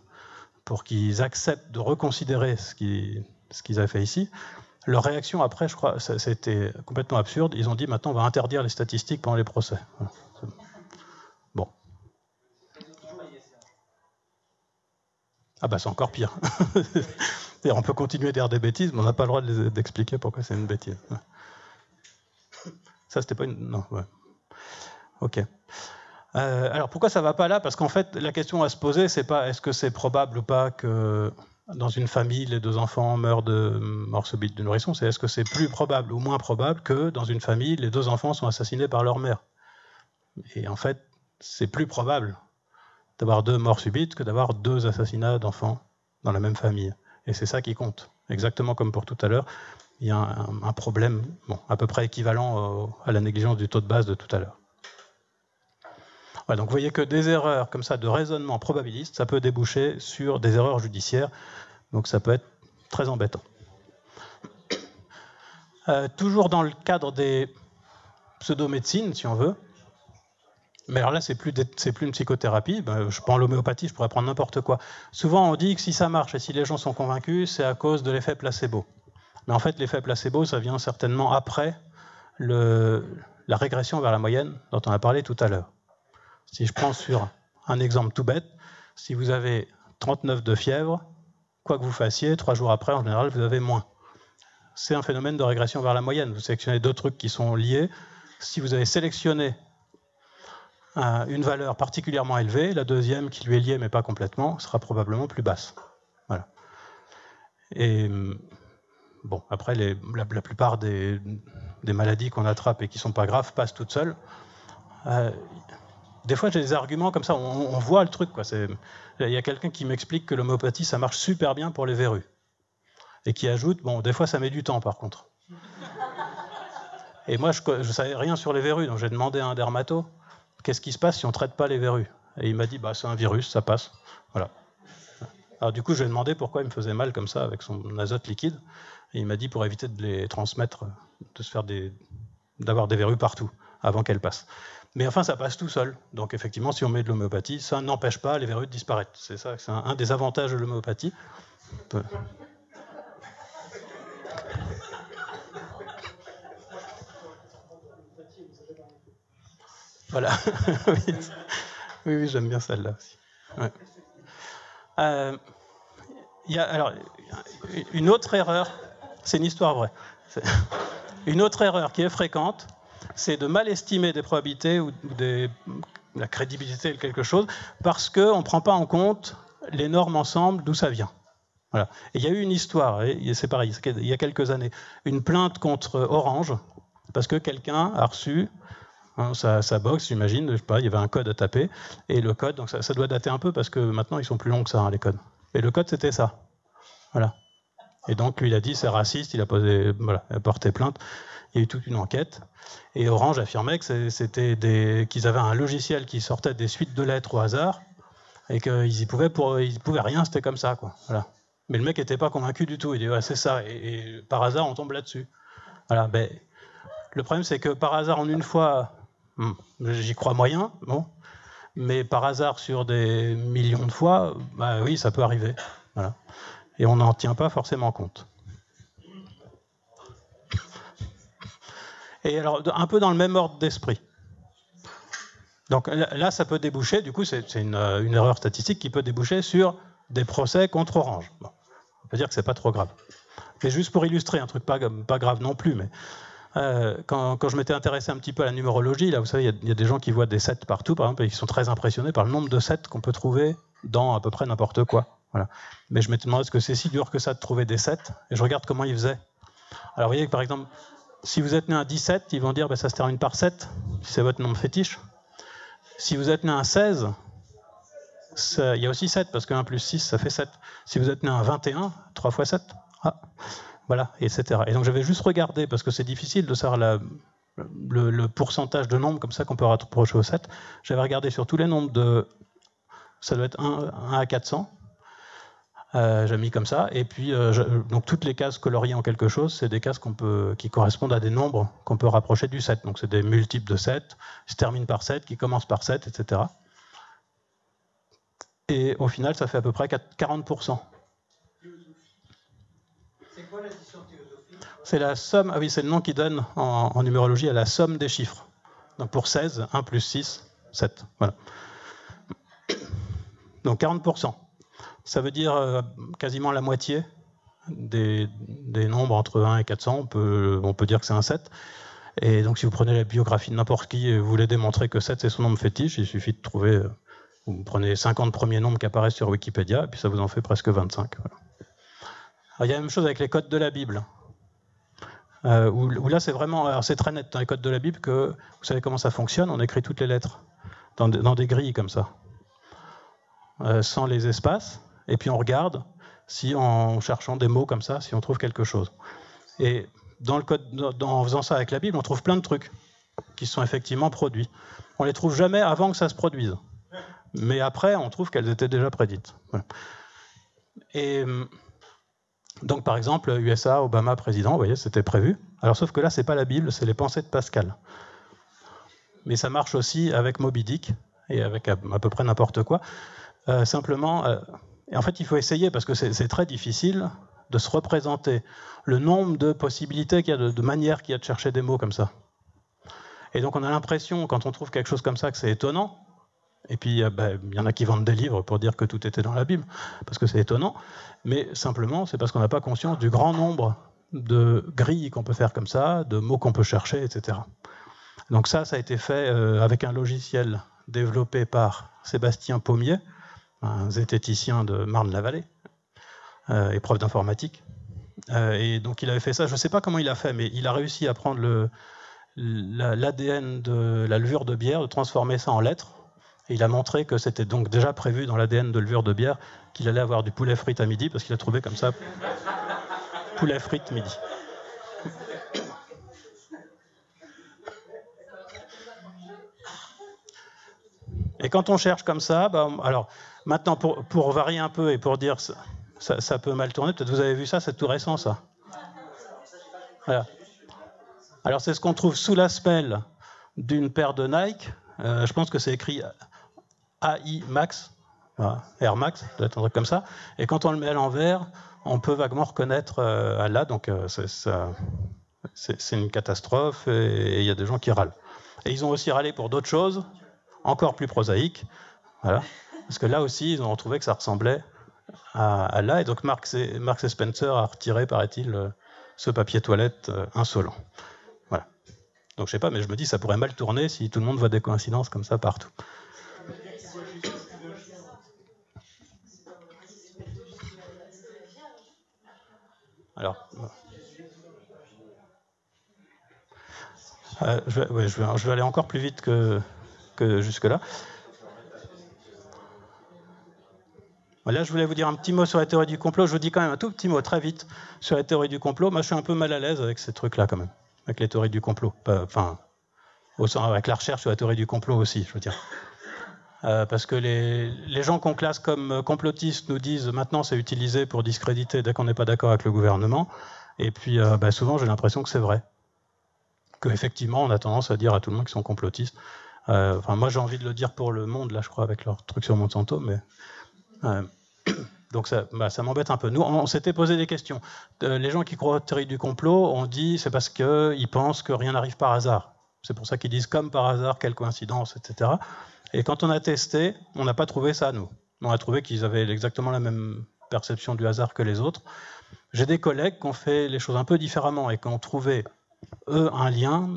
pour qu'ils acceptent de reconsidérer ce qu'ils avaient fait ici. Leur réaction après, je crois, c'était complètement absurde. Ils ont dit maintenant on va interdire les statistiques pendant les procès. Bon. Ah bah c'est encore pire. On peut continuer à dire des bêtises, mais on n'a pas le droit d'expliquer pourquoi c'est une bêtise. Ça, c'était pas une... Non, ouais. Ok. Alors, pourquoi ça ne va pas là? Parce qu'en fait, la question à se poser, c'est pas est-ce que c'est probable ou pas que dans une famille, les 2 enfants meurent de mort subite du nourrisson, c'est est-ce que c'est plus probable ou moins probable que dans une famille, les 2 enfants sont assassinés par leur mère? Et en fait, c'est plus probable d'avoir 2 morts subites que d'avoir 2 assassinats d'enfants dans la même famille. Et c'est ça qui compte. Exactement comme pour tout à l'heure, il y a un problème à peu près équivalent à la négligence du taux de base de tout à l'heure. Ouais, donc vous voyez que des erreurs comme ça de raisonnement probabiliste, ça peut déboucher sur des erreurs judiciaires. Donc ça peut être très embêtant. Toujours dans le cadre des pseudo-médecines, si on veut. Mais alors là, c'est plus une psychothérapie. Je prends l'homéopathie, je pourrais prendre n'importe quoi. Souvent, on dit que si ça marche et si les gens sont convaincus, c'est à cause de l'effet placebo. Mais en fait, l'effet placebo, ça vient certainement après la régression vers la moyenne dont on a parlé tout à l'heure. Si je prends sur un exemple tout bête, si vous avez 39 de fièvre, quoi que vous fassiez, 3 jours après, en général, vous avez moins. C'est un phénomène de régression vers la moyenne. Vous sélectionnez 2 trucs qui sont liés. Si vous avez sélectionné une valeur particulièrement élevée, la deuxième qui lui est liée mais pas complètement sera probablement plus basse. Voilà. Et bon, après la plupart des maladies qu'on attrape et qui sont pas graves passent toutes seules. Des fois j'ai des arguments comme ça, on voit le truc quoi. Il y a quelqu'un qui m'explique que l'homéopathie ça marche super bien pour les verrues. et qui ajoute, bon, des fois ça met du temps par contre. Et moi, je ne savais rien sur les verrues, donc j'ai demandé à un dermato, qu'est-ce qui se passe si on ne traite pas les verrues? Et il m'a dit, bah, c'est un virus, ça passe. Voilà. Alors du coup, je lui ai demandé pourquoi il me faisait mal comme ça avec son azote liquide. Et il m'a dit pour éviter de les transmettre, d'avoir des verrues partout avant qu'elles passent. Mais enfin, ça passe tout seul. Donc effectivement, si on met de l'homéopathie, ça n'empêche pas les verrues de disparaître. C'est ça, c'est un des avantages de l'homéopathie. Voilà. Oui, j'aime bien celle-là aussi. Ouais. Il y a alors une autre erreur, c'est une histoire vraie. Une autre erreur qui est fréquente, c'est de mal estimer des probabilités ou la crédibilité de quelque chose parce qu'on ne prend pas en compte les normes ensemble, d'où ça vient. Voilà. Et il y a eu une histoire, et c'est pareil, il y a quelques années, une plainte contre Orange parce que quelqu'un a reçu sa box, j'imagine, je sais pas, il y avait un code à taper, et le code, donc ça doit dater un peu parce que maintenant ils sont plus longs que ça, les codes. Et le code c'était ça. Voilà. Et donc lui il a dit c'est raciste, il a porté plainte, il y a eu toute une enquête, et Orange affirmait que qu'ils avaient un logiciel qui sortait des suites de lettres au hasard, et qu'ils y pouvaient rien, c'était comme ça, quoi. Voilà. Mais le mec n'était pas convaincu du tout, il dit ouais, c'est ça, et par hasard on tombe là-dessus. Voilà, ben, le problème c'est que par hasard en une fois, j'y crois moyen, bon, mais par hasard sur des millions de fois, bah oui, ça peut arriver. Voilà. Et on n'en tient pas forcément compte. Et alors, un peu dans le même ordre d'esprit. Donc là, ça peut déboucher, du coup, c'est une erreur statistique qui peut déboucher sur des procès contre Orange. Bon, on peut dire que c'est pas trop grave. Mais juste pour illustrer, un truc pas grave non plus, mais quand je m'étais intéressé un petit peu à la numérologie, là, vous savez, il y a des gens qui voient des 7 partout, par exemple, et qui sont très impressionnés par le nombre de 7 qu'on peut trouver dans à peu près n'importe quoi. Voilà. Mais je m'étais demandé est-ce que c'est si dur que ça de trouver des 7, et je regarde comment ils faisaient. Alors vous voyez que par exemple, si vous êtes né un 17, ils vont dire ça se termine par 7, si c'est votre nombre fétiche. Si vous êtes né un 16, il y a aussi 7, parce que 1 plus 6, ça fait 7. Si vous êtes né un 21, 3 fois 7, voilà, etc. Et donc j'avais juste regardé, parce que c'est difficile de savoir le pourcentage de nombres comme ça qu'on peut rapprocher au 7. J'avais regardé sur tous les nombres ça doit être 1 à 400. J'ai mis comme ça, et puis donc toutes les cases coloriées en quelque chose, c'est des cases qui correspondent à des nombres qu'on peut rapprocher du 7. Donc c'est des multiples de 7, qui se terminent par 7, qui commencent par 7, etc. Et au final, ça fait à peu près 40%. C'est quoi l'addition théosophique? C'est la somme, c'est le nom qui donne en numérologie à la somme des chiffres. Donc pour 16, 1 plus 6, 7. Voilà. Donc 40%. Ça veut dire quasiment la moitié des nombres entre 1 et 400. On peut dire que c'est un 7. Et donc si vous prenez la biographie de n'importe qui et vous voulez démontrer que 7 c'est son nombre fétiche, il suffit de trouver, vous prenez 50 premiers nombres qui apparaissent sur Wikipédia, et puis ça vous en fait presque 25. Voilà. Alors, il y a la même chose avec les codes de la Bible. Où là c'est vraiment, alors c'est très net dans les codes de la Bible que vous savez comment ça fonctionne, on écrit toutes les lettres dans des grilles comme ça, sans les espaces. Et puis on regarde si en cherchant des mots comme ça, si on trouve quelque chose. Et dans le code, en faisant ça avec la Bible, on trouve plein de trucs qui sont effectivement produits. On les trouve jamais avant que ça se produise. Mais après, on trouve qu'elles étaient déjà prédites. Voilà. Et donc par exemple, USA, Obama président, vous voyez, c'était prévu. Alors sauf que là, c'est pas la Bible, c'est les pensées de Pascal. Mais ça marche aussi avec Moby Dick et avec à peu près n'importe quoi. Simplement... Et en fait, il faut essayer, parce que c'est très difficile de se représenter le nombre de possibilités qu'il y a, de manières qu'il y a de chercher des mots comme ça. Et donc on a l'impression, quand on trouve quelque chose comme ça, que c'est étonnant. Et puis il y en a qui vendent des livres pour dire que tout était dans la Bible, parce que c'est étonnant. Mais simplement, c'est parce qu'on n'a pas conscience du grand nombre de grilles qu'on peut faire comme ça, de mots qu'on peut chercher, etc. Donc ça a été fait avec un logiciel développé par Sébastien Pommier, un zététicien de Marne-la-Vallée, et prof d'informatique. Et donc il avait fait ça, je ne sais pas comment il a fait, mais il a réussi à prendre l'ADN de la levure de bière, de transformer ça en lettres, et il a montré que c'était donc déjà prévu dans l'ADN de levure de bière qu'il allait avoir du poulet frit à midi, parce qu'il a trouvé comme ça poulet frites midi. Et quand on cherche comme ça, alors maintenant pour varier un peu et pour dire ça peut mal tourner, peut-être vous avez vu ça, c'est tout récent ça. Voilà. Alors c'est ce qu'on trouve sous la semelle d'une paire de Nike. Je pense que c'est écrit AI Max, voilà, Air Max, peut-être un truc comme ça. Et quand on le met à l'envers, on peut vaguement reconnaître Allah. Donc c'est une catastrophe et il y a des gens qui râlent. Et ils ont aussi râlé pour d'autres choses, encore plus prosaïques. Voilà. Parce que là aussi, ils ont trouvé que ça ressemblait à Allah. Et donc Marks et Spencer a retiré, paraît-il, ce papier toilette insolent. Voilà. Donc je sais pas, mais je me dis ça pourrait mal tourner si tout le monde voit des coïncidences comme ça partout. Alors, je vais aller encore plus vite que jusque-là. Là, je voulais vous dire un petit mot sur la théorie du complot. Je vous dis quand même un tout petit mot très vite sur la théorie du complot. Moi, je suis un peu mal à l'aise avec ces trucs-là quand même, avec les théories du complot. Enfin, avec la recherche sur la théorie du complot aussi, je veux dire. Parce que les gens qu'on classe comme complotistes nous disent maintenant c'est utilisé pour discréditer dès qu'on n'est pas d'accord avec le gouvernement. Et puis souvent j'ai l'impression que c'est vrai. Qu'effectivement on a tendance à dire à tout le monde qu'ils sont complotistes. Moi j'ai envie de le dire pour le Monde, là je crois, avec leur truc sur Monsanto, mais... donc ça m'embête un peu. Nous, on s'était posé des questions. Les gens qui croient aux théories du complot, on dit c'est parce qu'ils pensent que rien n'arrive par hasard. C'est pour ça qu'ils disent comme par hasard, quelle coïncidence, etc. Et quand on a testé, on n'a pas trouvé ça, nous. On a trouvé qu'ils avaient exactement la même perception du hasard que les autres. J'ai des collègues qui ont fait les choses un peu différemment et qui ont trouvé, eux, un lien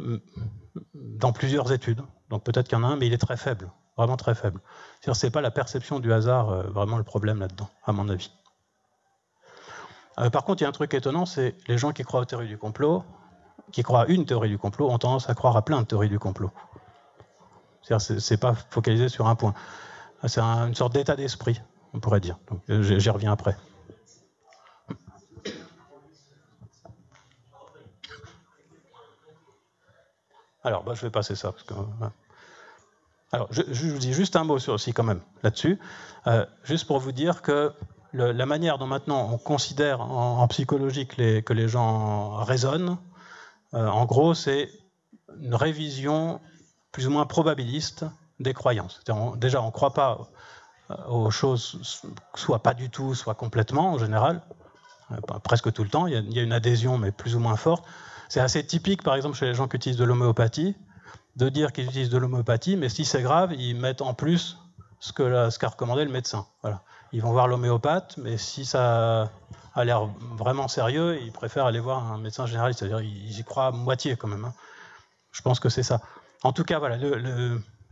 dans plusieurs études. Donc peut-être qu'il y en a un, mais il est très faible, vraiment très faible. C'est-à-dire, c'est pas la perception du hasard vraiment le problème là-dedans, à mon avis. Par contre, il y a un truc étonnant, c'est les gens qui croient aux théories du complot, qui croient à une théorie du complot, ont tendance à croire à plein de théories du complot. C'est-à-dire, c'est pas focalisé sur un point. C'est une sorte d'état d'esprit, on pourrait dire. Donc, j'y reviens après. Alors, je vais passer ça. Parce que, alors, je vous dis juste un mot aussi quand même là-dessus, juste pour vous dire que la manière dont maintenant on considère en psychologie que les gens raisonnent, en gros, c'est une révision plus ou moins probabiliste des croyances. Déjà, on ne croit pas aux choses, soit pas du tout, soit complètement, en général, presque tout le temps. Il y a une adhésion, mais plus ou moins forte. C'est assez typique, par exemple, chez les gens qui utilisent de l'homéopathie, de dire qu'ils utilisent de l'homéopathie, mais si c'est grave, ils mettent en plus ce qu'a recommandé le médecin. Voilà. Ils vont voir l'homéopathe, mais si ça a l'air vraiment sérieux, ils préfèrent aller voir un médecin généraliste. C'est-à-dire ils y croient à moitié quand même. Hein. Je pense que c'est ça. En tout cas, voilà,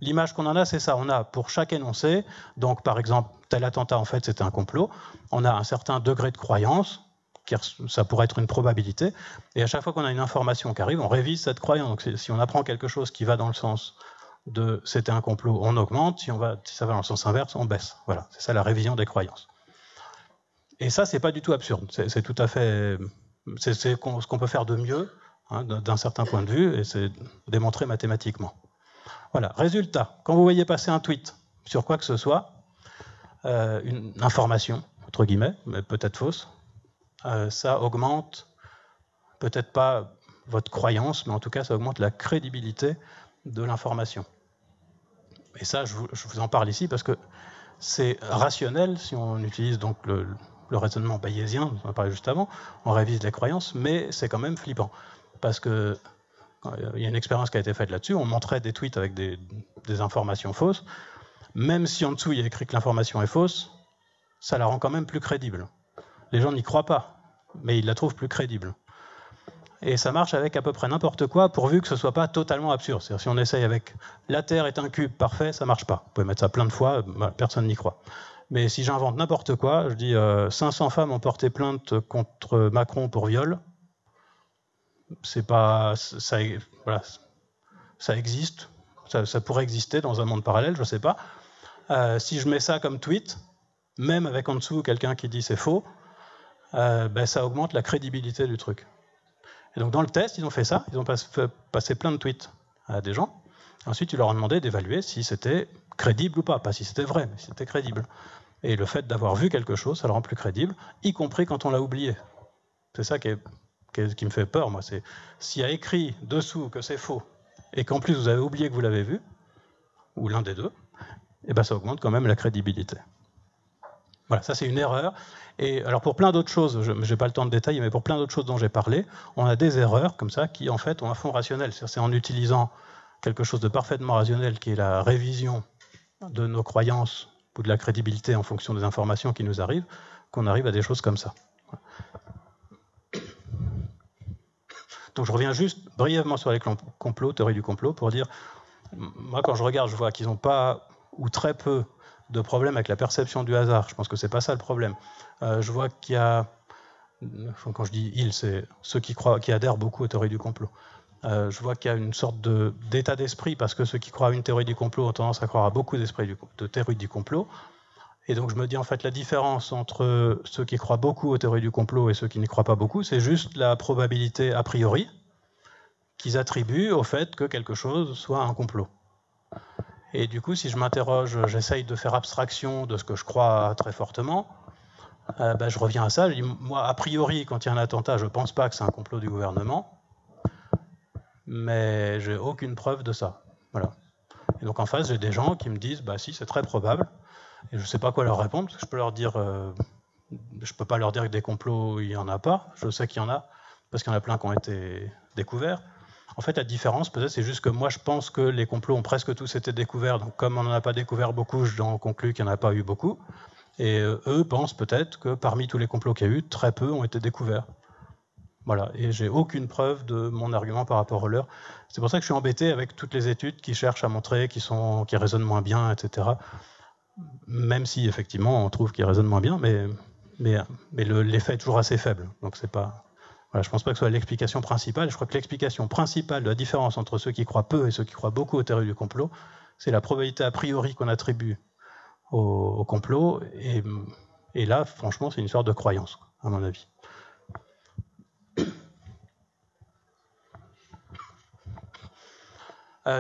l'image qu'on en a, c'est ça. On a pour chaque énoncé, donc par exemple, tel attentat, en fait, c'était un complot. On a un certain degré de croyance, ça pourrait être une probabilité. Et à chaque fois qu'on a une information qui arrive, on révise cette croyance. Donc si on apprend quelque chose qui va dans le sens de c'était un complot, on augmente. Si ça va dans le sens inverse, on baisse. Voilà, c'est ça la révision des croyances. Et ça, c'est pas du tout absurde. C'est tout à fait, c'est ce qu'on peut faire de mieux. D'un certain point de vue, et c'est démontré mathématiquement. Voilà, résultat, quand vous voyez passer un tweet sur quoi que ce soit, une information, entre guillemets, mais peut-être fausse, ça augmente, peut-être pas votre croyance, mais en tout cas, ça augmente la crédibilité de l'information. Et ça, je vous en parle ici parce que c'est rationnel, si on utilise donc le raisonnement bayésien, on en parlait juste avant, on révise les croyances, mais c'est quand même flippant. Parce qu'il y a une expérience qui a été faite là-dessus, on montrait des tweets avec des informations fausses, même si en dessous il y a écrit que l'information est fausse, ça la rend quand même plus crédible. Les gens n'y croient pas, mais ils la trouvent plus crédible. Et ça marche avec à peu près n'importe quoi, pourvu que ce ne soit pas totalement absurde. C'est-à-dire si on essaye avec « la Terre est un cube parfait », ça ne marche pas. Vous pouvez mettre ça plein de fois, personne n'y croit. Mais si j'invente n'importe quoi, je dis 500 femmes ont porté plainte contre Macron pour viol, c'est pas, voilà, ça existe, ça pourrait exister dans un monde parallèle, je ne sais pas. Si je mets ça comme tweet, même avec en dessous quelqu'un qui dit c'est faux, ça augmente la crédibilité du truc. Et donc dans le test, ils ont fait ça, ils ont passé plein de tweets à des gens. Ensuite, ils leur ont demandé d'évaluer si c'était crédible ou pas si c'était vrai, mais si c'était crédible. Et le fait d'avoir vu quelque chose, ça le rend plus crédible, y compris quand on l'a oublié. C'est ça qui me fait peur, moi. C'est s'il y a écrit dessous que c'est faux, et qu'en plus vous avez oublié que vous l'avez vu, ou l'un des deux, ça augmente quand même la crédibilité. Voilà, ça c'est une erreur. Et alors pour plein d'autres choses, je n'ai pas le temps de détailler, mais pour plein d'autres choses dont j'ai parlé, on a des erreurs comme ça qui en fait ont un fond rationnel. C'est en utilisant quelque chose de parfaitement rationnel qui est la révision de nos croyances ou de la crédibilité en fonction des informations qui nous arrivent, qu'on arrive à des choses comme ça. Donc je reviens juste brièvement sur les complots, théories du complot, pour dire, moi quand je regarde, je vois qu'ils n'ont pas, ou très peu, de problème avec la perception du hasard. Je pense que c'est pas ça le problème. Je vois qu'il y a, quand je dis ils, c'est ceux qui adhèrent beaucoup aux théories du complot. Je vois qu'il y a une sorte d'état d'esprit, parce que ceux qui croient à une théorie du complot ont tendance à croire à beaucoup de théories du complot. Et donc je me dis, en fait, la différence entre ceux qui croient beaucoup aux théories du complot et ceux qui n'y croient pas beaucoup, c'est juste la probabilité a priori qu'ils attribuent au fait que quelque chose soit un complot. Et du coup, si je m'interroge, j'essaye de faire abstraction de ce que je crois très fortement, je reviens à ça. Je dis, moi, a priori, quand il y a un attentat, je ne pense pas que c'est un complot du gouvernement, mais j'ai aucune preuve de ça. Voilà. Et donc en face, j'ai des gens qui me disent, si, c'est très probable. Et je ne sais pas quoi leur répondre, parce que je peux leur dire, je peux pas leur dire que des complots, il n'y en a pas. Je sais qu'il y en a, parce qu'il y en a plein qui ont été découverts. En fait, la différence, peut-être, c'est juste que moi, je pense que les complots ont presque tous été découverts. Donc, comme on n'en a pas découvert beaucoup, j'en conclus qu'il n'y en a pas eu beaucoup. Et eux pensent peut-être que parmi tous les complots qu'il y a eu, très peu ont été découverts. Voilà. Et j'ai aucune preuve de mon argument par rapport au leur. C'est pour ça que je suis embêté avec toutes les études qui cherchent à montrer qui résonnent moins bien, etc. Même si, effectivement, on trouve qu'ils résonnent moins bien, mais l'effet est toujours assez faible. Donc, c'est pas... Voilà, je ne pense pas que ce soit l'explication principale. Je crois que l'explication principale de la différence entre ceux qui croient peu et ceux qui croient beaucoup aux théories du complot, c'est la probabilité a priori qu'on attribue au complot. Et là, franchement, c'est une sorte de croyance, à mon avis.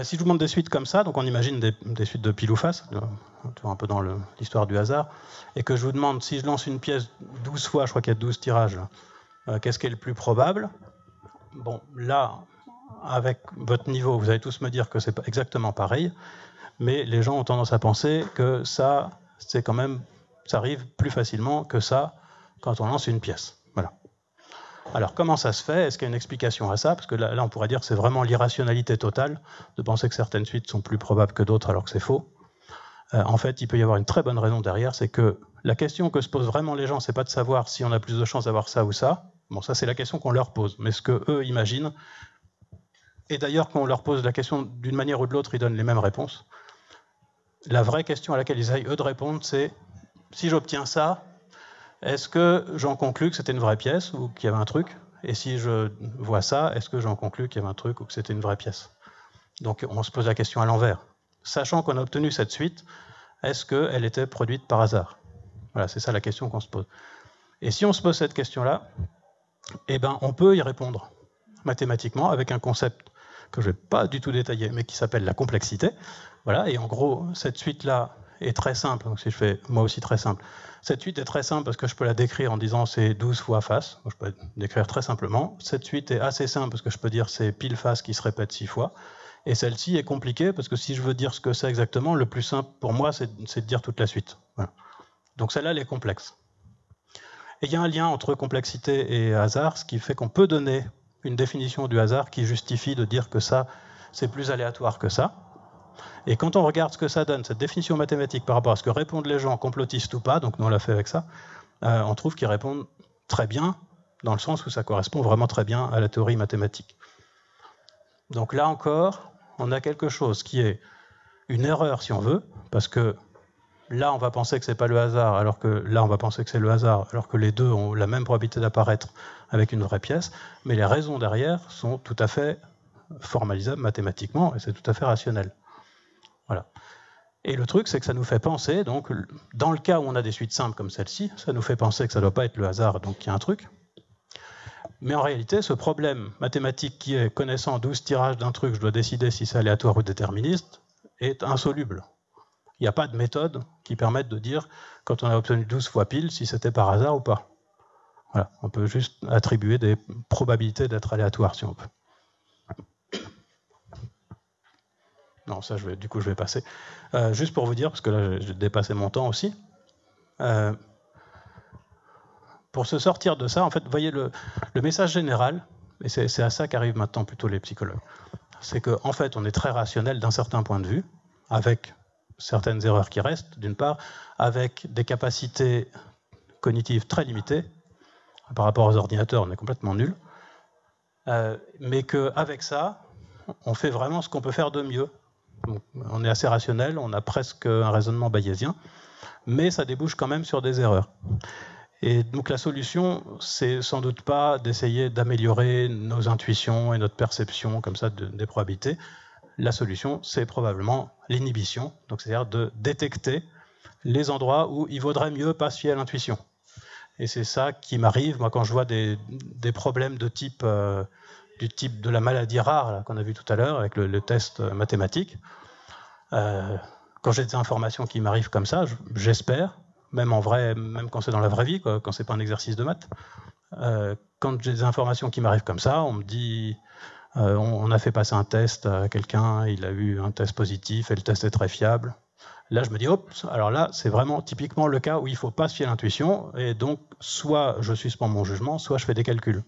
Si je vous montre des suites comme ça, donc on imagine des suites de pile ou face, un peu dans l'histoire du hasard, et que je vous demande, si je lance une pièce 12 fois, je crois qu'il y a 12 tirages, qu'est-ce qui est le plus probable? Bon, là, avec votre niveau, vous allez tous me dire que c'est pas exactement pareil, mais les gens ont tendance à penser que ça, c'est quand même, ça arrive plus facilement que ça quand on lance une pièce. Voilà. Alors, comment ça se fait? Est-ce qu'il y a une explication à ça? Parce que là, on pourrait dire que c'est vraiment l'irrationalité totale de penser que certaines suites sont plus probables que d'autres alors que c'est faux. En fait, il peut y avoir une très bonne raison derrière, c'est que la question que se posent vraiment les gens, c'est pas de savoir si on a plus de chances d'avoir ça ou ça. Bon, ça, c'est la question qu'on leur pose. Mais ce qu'eux imaginent, et d'ailleurs, quand on leur pose la question d'une manière ou de l'autre, ils donnent les mêmes réponses. La vraie question à laquelle ils aillent, eux, de répondre, c'est si j'obtiens ça, est-ce que j'en conclus que c'était une vraie pièce ou qu'il y avait un truc? Et si je vois ça, est-ce que j'en conclus qu'il y avait un truc ou que c'était une vraie pièce? Donc, on se pose la question à l'envers. Sachant qu'on a obtenu cette suite, est-ce qu'elle était produite par hasard? Voilà, c'est ça la question qu'on se pose. Et si on se pose cette question-là, on peut y répondre mathématiquement avec un concept que je ne vais pas du tout détailler, mais qui s'appelle la complexité. Voilà, et en gros, cette suite-là est très simple. Donc si je fais moi aussi très simple. Cette suite est très simple parce que je peux la décrire en disant c'est 12 fois face. Donc, je peux la décrire très simplement. Cette suite est assez simple parce que je peux dire c'est pile face qui se répète 6 fois. Et celle-ci est compliquée parce que si je veux dire ce que c'est exactement, le plus simple pour moi, c'est de dire toute la suite. Voilà. Donc celle-là, elle est complexe. Et il y a un lien entre complexité et hasard, ce qui fait qu'on peut donner une définition du hasard qui justifie de dire que ça, c'est plus aléatoire que ça. Et quand on regarde ce que ça donne, cette définition mathématique par rapport à ce que répondent les gens, complotistes ou pas, donc nous on l'a fait avec ça, on trouve qu'ils répondent très bien, dans le sens où ça correspond vraiment très bien à la théorie mathématique. Donc là encore, on a quelque chose qui est une erreur si on veut, parce que là on va penser que c'est pas le hasard, alors que là on va penser que c'est le hasard, alors que les deux ont la même probabilité d'apparaître avec une vraie pièce, mais les raisons derrière sont tout à fait formalisables mathématiquement, et c'est tout à fait rationnel. Voilà. Et le truc, c'est que ça nous fait penser, donc, dans le cas où on a des suites simples comme celle-ci, ça nous fait penser que ça ne doit pas être le hasard, donc qu'il y a un truc. Mais en réalité, ce problème mathématique qui est, connaissant 12 tirages d'un truc, je dois décider si c'est aléatoire ou déterministe, est insoluble. Il n'y a pas de méthode qui permette de dire, quand on a obtenu 12 fois pile, si c'était par hasard ou pas. Voilà, on peut juste attribuer des probabilités d'être aléatoire, si on peut. Non, ça, du coup, je vais passer. Juste pour vous dire, parce que là, j'ai dépassé mon temps aussi. Pour se sortir de ça, en fait, vous voyez le message général, et c'est à ça qu'arrivent maintenant plutôt les psychologues, c'est qu'en fait, on est très rationnel d'un certain point de vue, avec certaines erreurs qui restent, d'une part, avec des capacités cognitives très limitées. Par rapport aux ordinateurs, on est complètement nul. Mais qu'avec ça, on fait vraiment ce qu'on peut faire de mieux. Donc, on est assez rationnel, on a presque un raisonnement bayésien, mais ça débouche quand même sur des erreurs. Et donc la solution, c'est sans doute pas d'essayer d'améliorer nos intuitions et notre perception comme ça des probabilités. La solution, c'est probablement l'inhibition, donc c'est-à-dire de détecter les endroits où il vaudrait mieux pas se fier à l'intuition. Et c'est ça qui m'arrive, moi, quand je vois des problèmes de type, du type de la maladie rare qu'on a vu tout à l'heure avec le test mathématique. Quand j'ai des informations qui m'arrivent comme ça, j'espère, même en vrai, même quand c'est dans la vraie vie, quoi, quand c'est pas un exercice de maths, quand j'ai des informations qui m'arrivent comme ça, on me dit, on a fait passer un test à quelqu'un, il a eu un test positif et le test est très fiable. Là, je me dis, hop, alors là, c'est vraiment typiquement le cas où il ne faut pas se fier à l'intuition, et donc, soit je suspends mon jugement, soit je fais des calculs.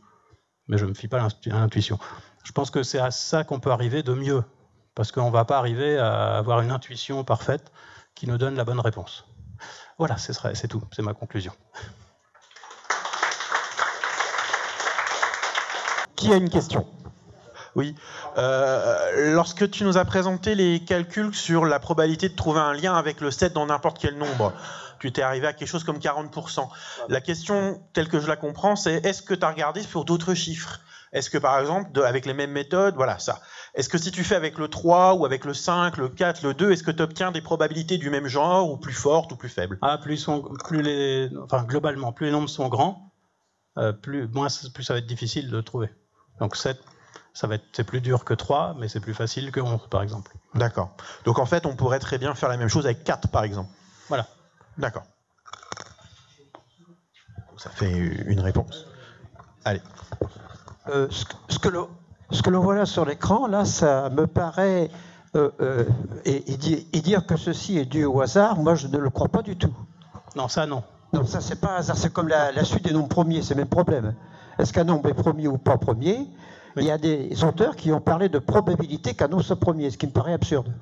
Mais je ne me fie pas à l'intuition. Je pense que c'est à ça qu'on peut arriver de mieux, parce qu'on ne va pas arriver à avoir une intuition parfaite qui nous donne la bonne réponse. Voilà, c'est tout, c'est ma conclusion. Qui a une question ? Oui. Lorsque tu nous as présenté les calculs sur la probabilité de trouver un lien avec le 7 dans n'importe quel nombre, tu t'es arrivé à quelque chose comme 40%. La question, telle que je la comprends, c'est est-ce que tu as regardé sur d'autres chiffres ? Est-ce que par exemple, avec les mêmes méthodes, voilà ça. Est-ce que si tu fais avec le 3 ou avec le 5, le 4, le 2, est-ce que tu obtiens des probabilités du même genre ou plus fortes ou plus faibles ? Globalement, plus les nombres sont grands, plus ça va être difficile de trouver. Donc 7, c'est plus dur que 3, mais c'est plus facile que 11, par exemple. D'accord. Donc en fait, on pourrait très bien faire la même chose avec 4, par exemple. Voilà. D'accord. Ça fait une réponse. Allez. Ce que l'on voit là sur l'écran, là, ça me paraît... et dire que ceci est dû au hasard, moi, je ne le crois pas du tout. Non, ça, non. Non, ça, c'est pas hasard. C'est comme la suite des nombres premiers, c'est le même problème. Est-ce qu'un nombre est premier ou pas premier ? Oui. Il y a des auteurs qui ont parlé de probabilité qu'un nombre soit premier, ce qui me paraît absurde.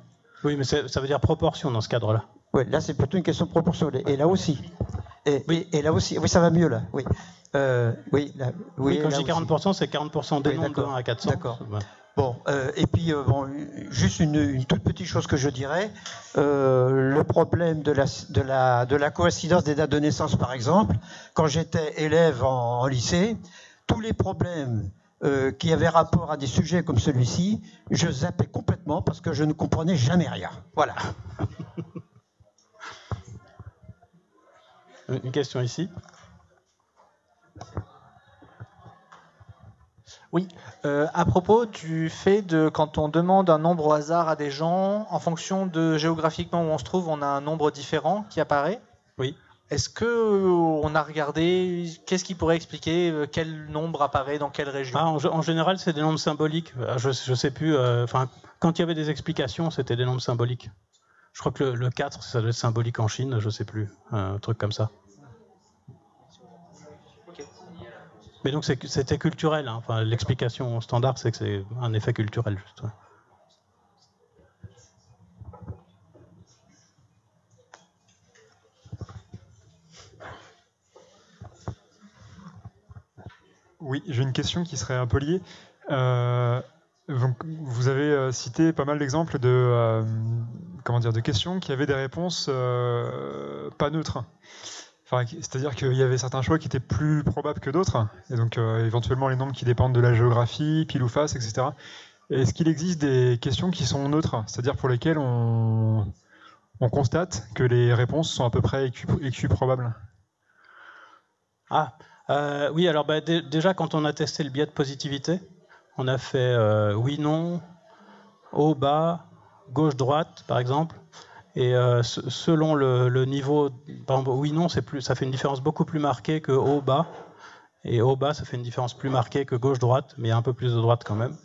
Oui, mais ça veut dire proportion dans ce cadre-là. Oui, là, c'est plutôt une question de proportion. Et là aussi. Et là aussi. Oui, ça va mieux, là. Oui. Oui, quand je dis 40%, c'est 40% des nombres de 1 à 400. D'accord. Ouais. Bon, et puis, juste une toute petite chose que je dirais. Le problème de la coïncidence des dates de naissance, par exemple. Quand j'étais élève en lycée, tous les problèmes qui avaient rapport à des sujets comme celui-ci, je zappais complètement parce que je ne comprenais jamais rien. Voilà. Une question ici. Oui, à propos du fait de quand on demande un nombre au hasard à des gens, en fonction de géographiquement où on se trouve, on a un nombre différent qui apparaît. Oui. Est-ce qu'on a regardé, qu'est-ce qui pourrait expliquer quel nombre apparaît dans quelle région ? En général, c'est des nombres symboliques. Je ne sais plus, quand il y avait des explications, c'était des nombres symboliques. Je crois que le 4, ça doit être symbolique en Chine, je ne sais plus, un truc comme ça. Mais donc c'était culturel, hein. Enfin, l'explication standard, c'est que c'est un effet culturel, juste. Ouais. Oui, j'ai une question qui serait un peu liée. Donc, vous avez cité pas mal d'exemples de questions qui avaient des réponses pas neutres. Enfin, c'est-à-dire qu'il y avait certains choix qui étaient plus probables que d'autres, et donc éventuellement les nombres qui dépendent de la géographie, pile ou face, etc. Est-ce qu'il existe des questions qui sont neutres, c'est-à-dire pour lesquelles on on constate que les réponses sont à peu près équiprobables. Oui, alors déjà, quand on a testé le biais de positivité, on a fait oui, non, haut, bas, gauche, droite, par exemple. Et selon le niveau, par exemple, oui, non, ça fait une différence beaucoup plus marquée que haut, bas. Et haut, bas, ça fait une différence plus marquée que gauche, droite, mais il y a un peu plus de droite quand même.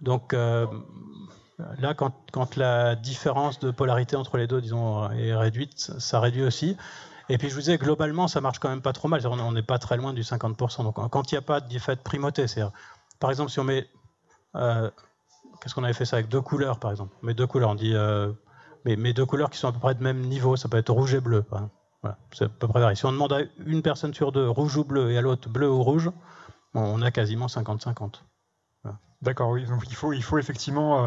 Donc là, quand la différence de polarité entre les deux, disons, est réduite, ça réduit aussi. Et puis je vous disais, globalement, ça marche quand même pas trop mal. On n'est pas très loin du 50%. Donc quand il n'y a pas d'effet de primauté, c'est-à-dire, par exemple, si on met... qu'est-ce qu'on avait fait ça avec 2 couleurs, par exemple? On met 2 couleurs, on dit... mais 2 couleurs qui sont à peu près de même niveau, ça peut être rouge et bleu. Voilà, c'est à peu près pareil. Si on demande à une personne sur 2 rouge ou bleu et à l'autre bleu ou rouge, on a quasiment 50-50. Voilà. D'accord, oui. Donc il faut effectivement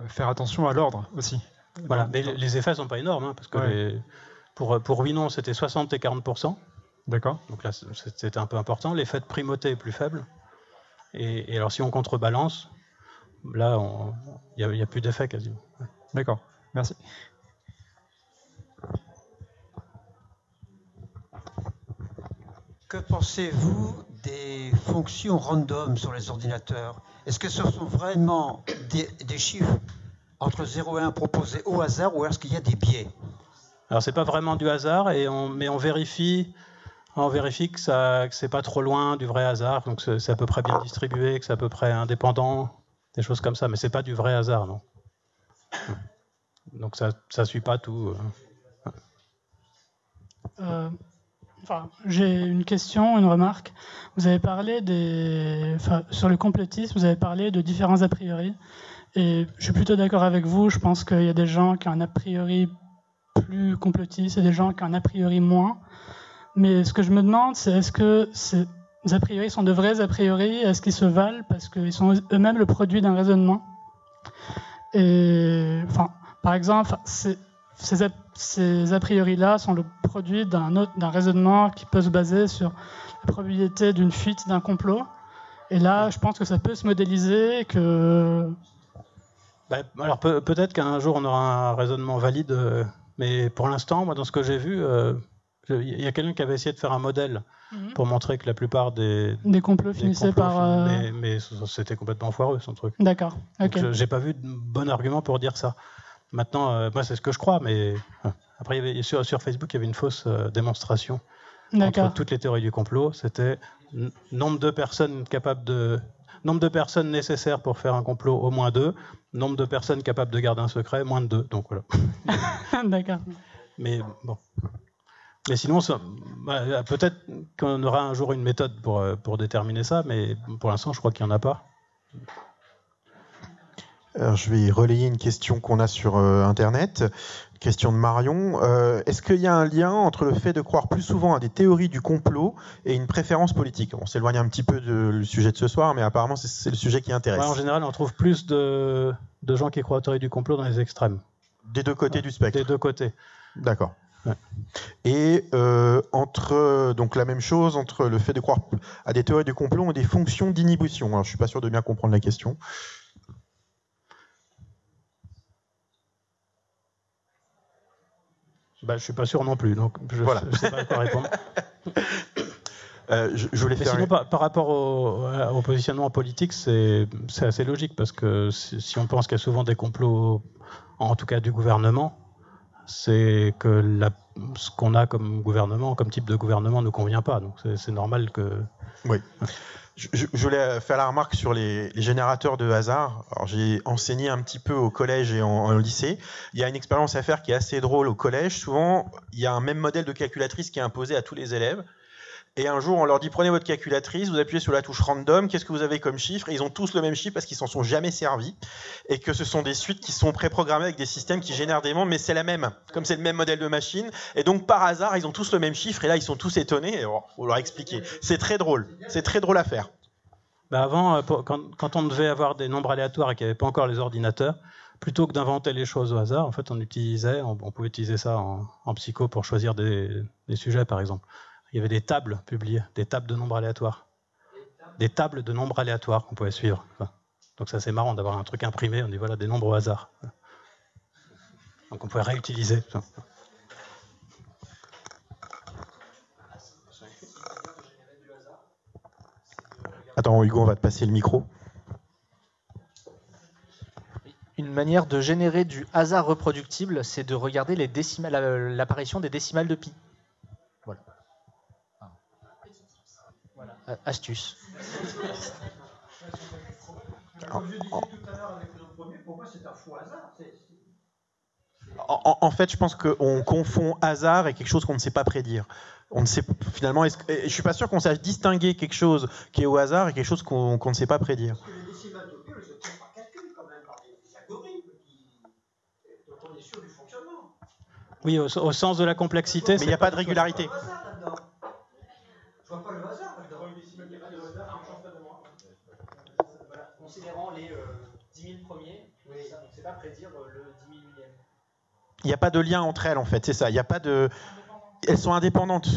faire attention à l'ordre aussi. Voilà, mais les effets ne sont pas énormes, hein, parce que pour oui non, c'était 60 et 40%. D'accord. Donc là, c'était un peu important. L'effet de primauté est plus faible. Et alors si on contrebalance, là, il n'y a plus d'effet quasiment. D'accord, merci. Que pensez-vous des fonctions random sur les ordinateurs? Est-ce que ce sont vraiment des chiffres entre 0 et 1 proposés au hasard, ou est-ce qu'il y a des biais? Alors c'est pas vraiment du hasard, mais on vérifie que c'est pas trop loin du vrai hasard, donc c'est à peu près bien distribué, que c'est à peu près indépendant, des choses comme ça, mais c'est pas du vrai hasard, non. Donc ça suit pas tout. J'ai une question, une remarque. Vous avez parlé sur le complotisme, vous avez parlé de différents a priori, et je suis plutôt d'accord avec vous. Je pense qu'il y a des gens qui ont un a priori plus complotiste et des gens qui ont un a priori moins. Mais ce que je me demande, c'est est-ce que ces a priori sont de vrais a priori? Est-ce qu'ils se valent parce qu'ils sont eux-mêmes le produit d'un raisonnement? Et par exemple, ces a priori-là sont le produit d'un raisonnement qui peut se baser sur la probabilité d'une fuite d'un complot. Et là, je pense que ça peut se modéliser, que... Alors peut-être qu'un jour on aura un raisonnement valide, mais pour l'instant, moi dans ce que j'ai vu, il y a quelqu'un qui avait essayé de faire un modèle pour montrer que la plupart des complots finissaient par... Mais c'était complètement foireux son truc. D'accord. Okay. J'ai pas vu de bon argument pour dire ça. Maintenant, moi c'est ce que je crois, mais après sur Facebook il y avait une fausse démonstration entre toutes les théories du complot. C'était nombre de personnes nécessaires pour faire un complot, au moins 2. Nombre de personnes capables de garder un secret, moins de 2. Donc voilà. D'accord. Mais bon. Mais sinon, peut-être qu'on aura un jour une méthode pour déterminer ça, mais pour l'instant, je crois qu'il n'y en a pas. Alors, je vais relayer une question qu'on a sur Internet. Question de Marion. Est-ce qu'il y a un lien entre le fait de croire plus souvent à des théories du complot et une préférence politique? On s'éloigne un petit peu du sujet de ce soir, mais apparemment c'est le sujet qui intéresse. En général, on trouve plus de gens qui croient aux théories du complot dans les extrêmes. Des deux côtés du spectre. Des deux côtés. D'accord. Ouais. Et donc la même chose entre le fait de croire à des théories du complot et des fonctions d'inhibition. Alors je suis pas sûr de bien comprendre la question. Je suis pas sûr non plus, donc je sais pas quoi répondre. Je voulais faire. Sinon, par rapport au positionnement politique, c'est assez logique, parce que si on pense qu'il y a souvent des complots, en tout cas du gouvernement, c'est que ce qu'on a comme gouvernement, comme type de gouvernement, ne convient pas. Donc c'est normal que... Oui. Je voulais faire la remarque sur les générateurs de hasard. Alors, j'ai enseigné un petit peu au collège et en lycée. Il y a une expérience à faire qui est assez drôle au collège. Souvent, il y a un même modèle de calculatrice qui est imposé à tous les élèves. Et un jour, on leur dit, prenez votre calculatrice, vous appuyez sur la touche random, qu'est-ce que vous avez comme chiffre? Et ils ont tous le même chiffre parce qu'ils s'en sont jamais servis. Et que ce sont des suites qui sont préprogrammées avec des systèmes qui génèrent des mondes, mais c'est la même. Comme c'est le même modèle de machine. Et donc, par hasard, ils ont tous le même chiffre. Et là, ils sont tous étonnés. Et faut leur expliquer. C'est très drôle. C'est très drôle à faire. Avant, quand on devait avoir des nombres aléatoires et qu'il n'y avait pas encore les ordinateurs, plutôt que d'inventer les choses au hasard, en fait, on pouvait utiliser ça en psycho pour choisir des sujets, par exemple. Il y avait des tables publiées, des tables de nombres aléatoires. Des tables de nombres aléatoires qu'on pouvait suivre. Donc ça, c'est marrant d'avoir un truc imprimé, on dit voilà, des nombres au hasard. Donc on pouvait réutiliser. Attends, Hugo, on va te passer le micro. Une manière de générer du hasard reproductible, c'est de regarder l'apparition des décimales de pi. Voilà. Voilà. Astuce. Comme je disais tout à l'heure avec le premier, pour moi c'est un faux hasard. En fait, je pense qu'on confond hasard et quelque chose qu'on ne sait pas prédire. On ne sait finalement. Je suis pas sûr qu'on sache distinguer quelque chose qui est au hasard et quelque chose qu'on ne sait pas prédire. Parce que les décimales de pi, elles se tiennent par calcul quand même, par des algorithmes dont on est sûr du fonctionnement. Oui, au sens de la complexité. Mais il n'y a pas de régularité. Je vois pas le hasard là-dedans. Il n'y a pas de hasard. Voilà. Considérant les 10 000 premiers, donc c'est pas prédire le 10 000 millième. Il n'y a pas de lien entre elles, en fait, c'est ça. Il y a pas de... Elles sont indépendantes.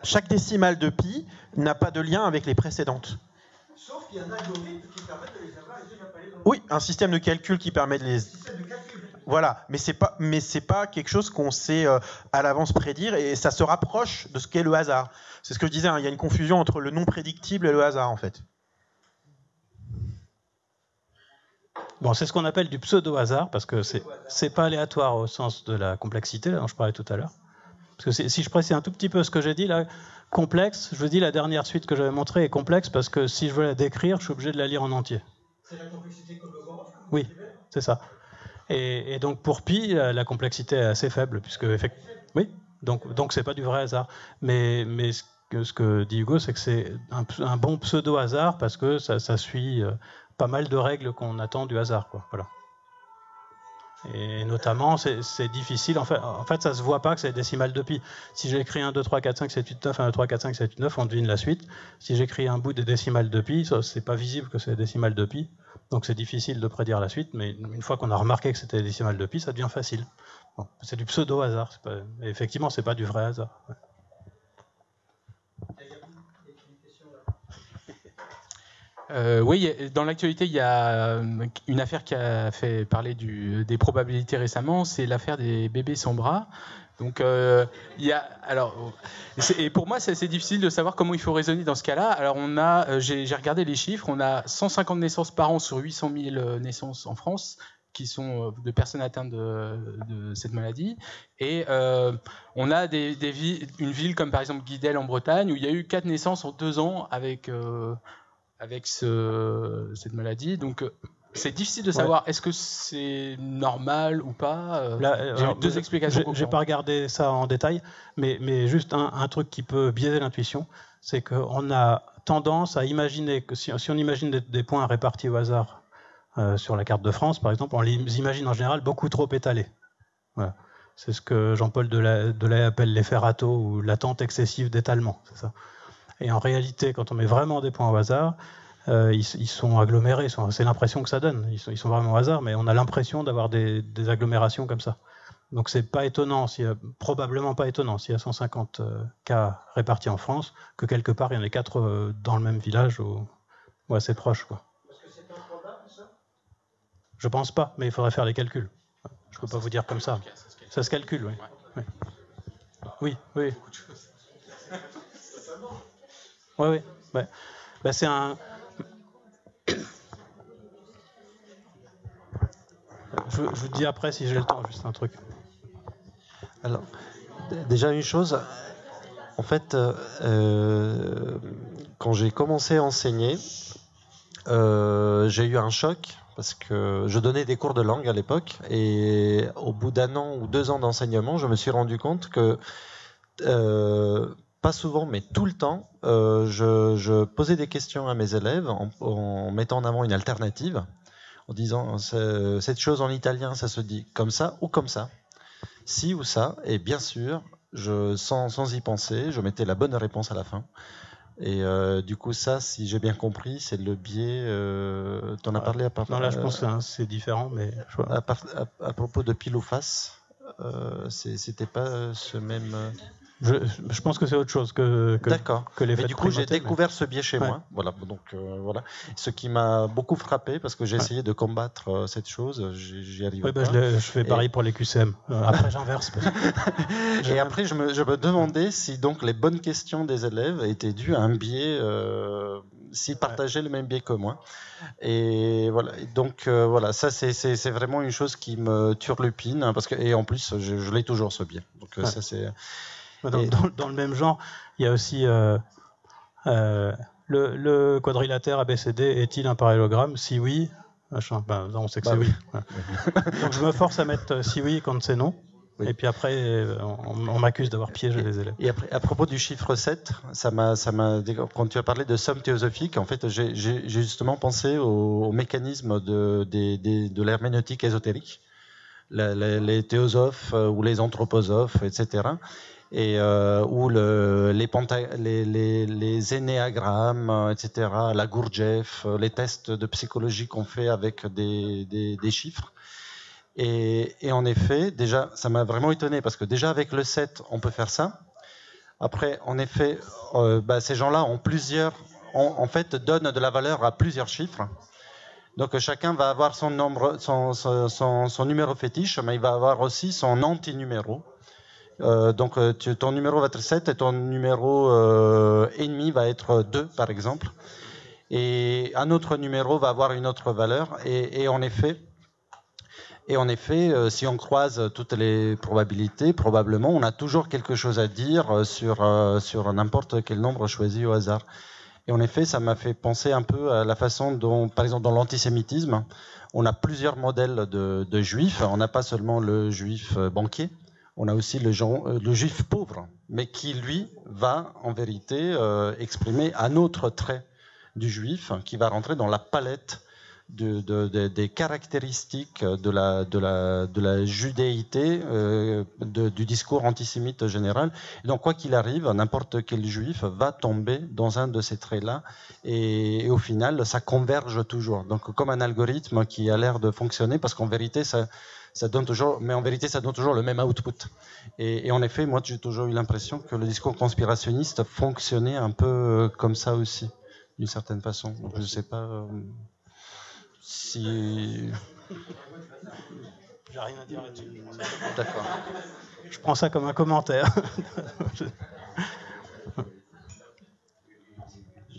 Chaque décimale de pi n'a pas de lien avec les précédentes. Sauf qu'il y a un algorithme qui permet de les avoir les unes après les autres. Oui, un système de calcul qui permet de les... Système de calcul. Voilà, mais c'est pas quelque chose qu'on sait à l'avance prédire et ça se rapproche de ce qu'est le hasard. C'est ce que je disais, hein, il y a une confusion entre le non prédictible et le hasard, en fait. Bon, c'est ce qu'on appelle du pseudo-hasard, parce que c'est pas aléatoire au sens de la complexité, là, dont je parlais tout à l'heure. Parce que si je précise un tout petit peu ce que j'ai dit, là, complexe, je vous dis, la dernière suite que j'avais montrée est complexe, parce que si je veux la décrire, je suis obligé de la lire en entier. C'est la complexité Kolmogorov. Oui, c'est ça. Et donc pour pi, la complexité est assez faible, puisque oui, donc c'est pas du vrai hasard. Mais ce que dit Hugo, c'est que c'est un bon pseudo-hasard, parce que ça suit... pas mal de règles qu'on attend du hasard, quoi. Voilà. Et notamment, c'est difficile. En fait, ça se voit pas que c'est décimal de pi. Si j'écris 1, 2, 3, 4, 5, 7, 8, 9, 1, 2, 3, 4, 5, 7, 8, 9, on devine la suite. Si j'écris un bout des décimales de pi, c'est pas visible que c'est des décimales de pi. Donc c'est difficile de prédire la suite, mais une fois qu'on a remarqué que c'était des décimales de pi, ça devient facile. Bon, c'est du pseudo-hasard. Effectivement, c'est pas du vrai hasard. Ouais. Oui, dans l'actualité, il y a une affaire qui a fait parler des probabilités récemment, c'est l'affaire des bébés sans bras. Donc, et pour moi, c'est assez difficile de savoir comment il faut raisonner dans ce cas-là. Alors, j'ai regardé les chiffres, on a 150 naissances par an sur 800 000 naissances en France, qui sont de personnes atteintes de cette maladie. Et on a une ville comme par exemple Guidel en Bretagne, où il y a eu 4 naissances en 2 ans avec cette maladie. Donc c'est difficile de savoir est-ce que c'est normal ou pas. J'ai eu 2 explications. J'ai pas regardé ça en détail, mais juste un truc qui peut biaiser l'intuition, c'est qu'on a tendance à imaginer que si on imagine des points répartis au hasard sur la carte de France, par exemple, on les imagine en général beaucoup trop étalés. Voilà. C'est ce que Jean-Paul Delahaye appelle l'effet râteau ou l'attente excessive d'étalement. C'est ça. Et en réalité, quand on met vraiment des points au hasard, ils sont agglomérés. C'est l'impression que ça donne. Ils sont vraiment au hasard, mais on a l'impression d'avoir des agglomérations comme ça. Donc c'est pas étonnant, probablement pas étonnant, s'il y a 150 cas répartis en France, que quelque part il y en ait 4 dans le même village ou assez proches, quoi. Est-ce que c'est improbable, ça ? Je pense pas, mais il faudrait faire les calculs. Je peux pas vous dire comme ça. Ça se calcule, oui. Ouais. Oui, oui. Oui. Ouais. Bah, c'est un. Je vous dis après si j'ai le temps, juste un truc. Alors, déjà une chose, en fait, quand j'ai commencé à enseigner, j'ai eu un choc parce que je donnais des cours de langue à l'époque et au bout d'1 an ou 2 ans d'enseignement, je me suis rendu compte que pas souvent, mais tout le temps, je posais des questions à mes élèves en mettant en avant une alternative, en disant cette chose en italien, ça se dit comme ça ou comme ça, ci ou ça, et bien sûr, sans y penser, je mettais la bonne réponse à la fin. Et du coup, ça, si j'ai bien compris, c'est le biais. T'en as parlé à part. Non, là, je pense que c'est différent, mais. À propos de pile ou face, c'était pas ce même. Je pense que c'est autre chose que D'accord. les Mais faits du coup, j'ai primauté, découvert ce biais chez moi. Voilà. Donc voilà. Ce qui m'a beaucoup frappé parce que j'ai essayé de combattre cette chose. J'y arrive pas. Je fais pareil pour les QCM. Après, j'inverse. Et après, je me demandais si donc les bonnes questions des élèves étaient dues à un biais, s'ils partageaient le même biais que moi. Et voilà. Et donc voilà, ça c'est vraiment une chose qui me turlupine parce que et en plus, je l'ai toujours ce biais. Donc ça c'est. Dans le même genre, il y a aussi le quadrilatère ABCD est-il un parallélogramme? Si oui, machin. Ben, on sait que c'est oui. Donc je me force à mettre si oui quand c'est non. Oui. Et puis après, on m'accuse d'avoir piégé les élèves. Et après, à propos du chiffre 7, quand tu as parlé de somme théosophique, en fait, j'ai justement pensé au mécanisme de l'herméneutique ésotérique, les théosophes ou les anthroposophes, etc. Et où les énéagrammes, etc., la Gurdjieff, les tests de psychologie qu'on fait avec des chiffres. Et en effet, déjà, ça m'a vraiment étonné parce que déjà avec le 7, on peut faire ça. Après, en effet, ces gens-là ont en fait, donnent de la valeur à plusieurs chiffres. Donc chacun va avoir son numéro fétiche, mais il va avoir aussi son anti-numéro. Donc ton numéro va être 7 et ton numéro ennemi va être 2 par exemple, et un autre numéro va avoir une autre valeur et en effet, si on croise toutes les probabilités, probablement on a toujours quelque chose à dire sur n'importe quel nombre choisi au hasard. Et en effet, ça m'a fait penser un peu à la façon dont, par exemple, dans l'antisémitisme, on a plusieurs modèles de juifs. On n'a pas seulement le juif banquier, on a aussi le juif pauvre, mais qui, lui, va en vérité exprimer un autre trait du juif qui va rentrer dans la palette des caractéristiques de la judéité, du discours antisémite général. Et donc, quoi qu'il arrive, n'importe quel juif va tomber dans un de ces traits-là, et au final, ça converge toujours. Donc, comme un algorithme qui a l'air de fonctionner, parce qu'en vérité, ça donne toujours le même output. Et en effet, moi, j'ai toujours eu l'impression que le discours conspirationniste fonctionnait un peu comme ça aussi, d'une certaine façon. Donc, je ne sais pas si... J'ai rien à dire là-dessus. D'accord. Je prends ça comme un commentaire.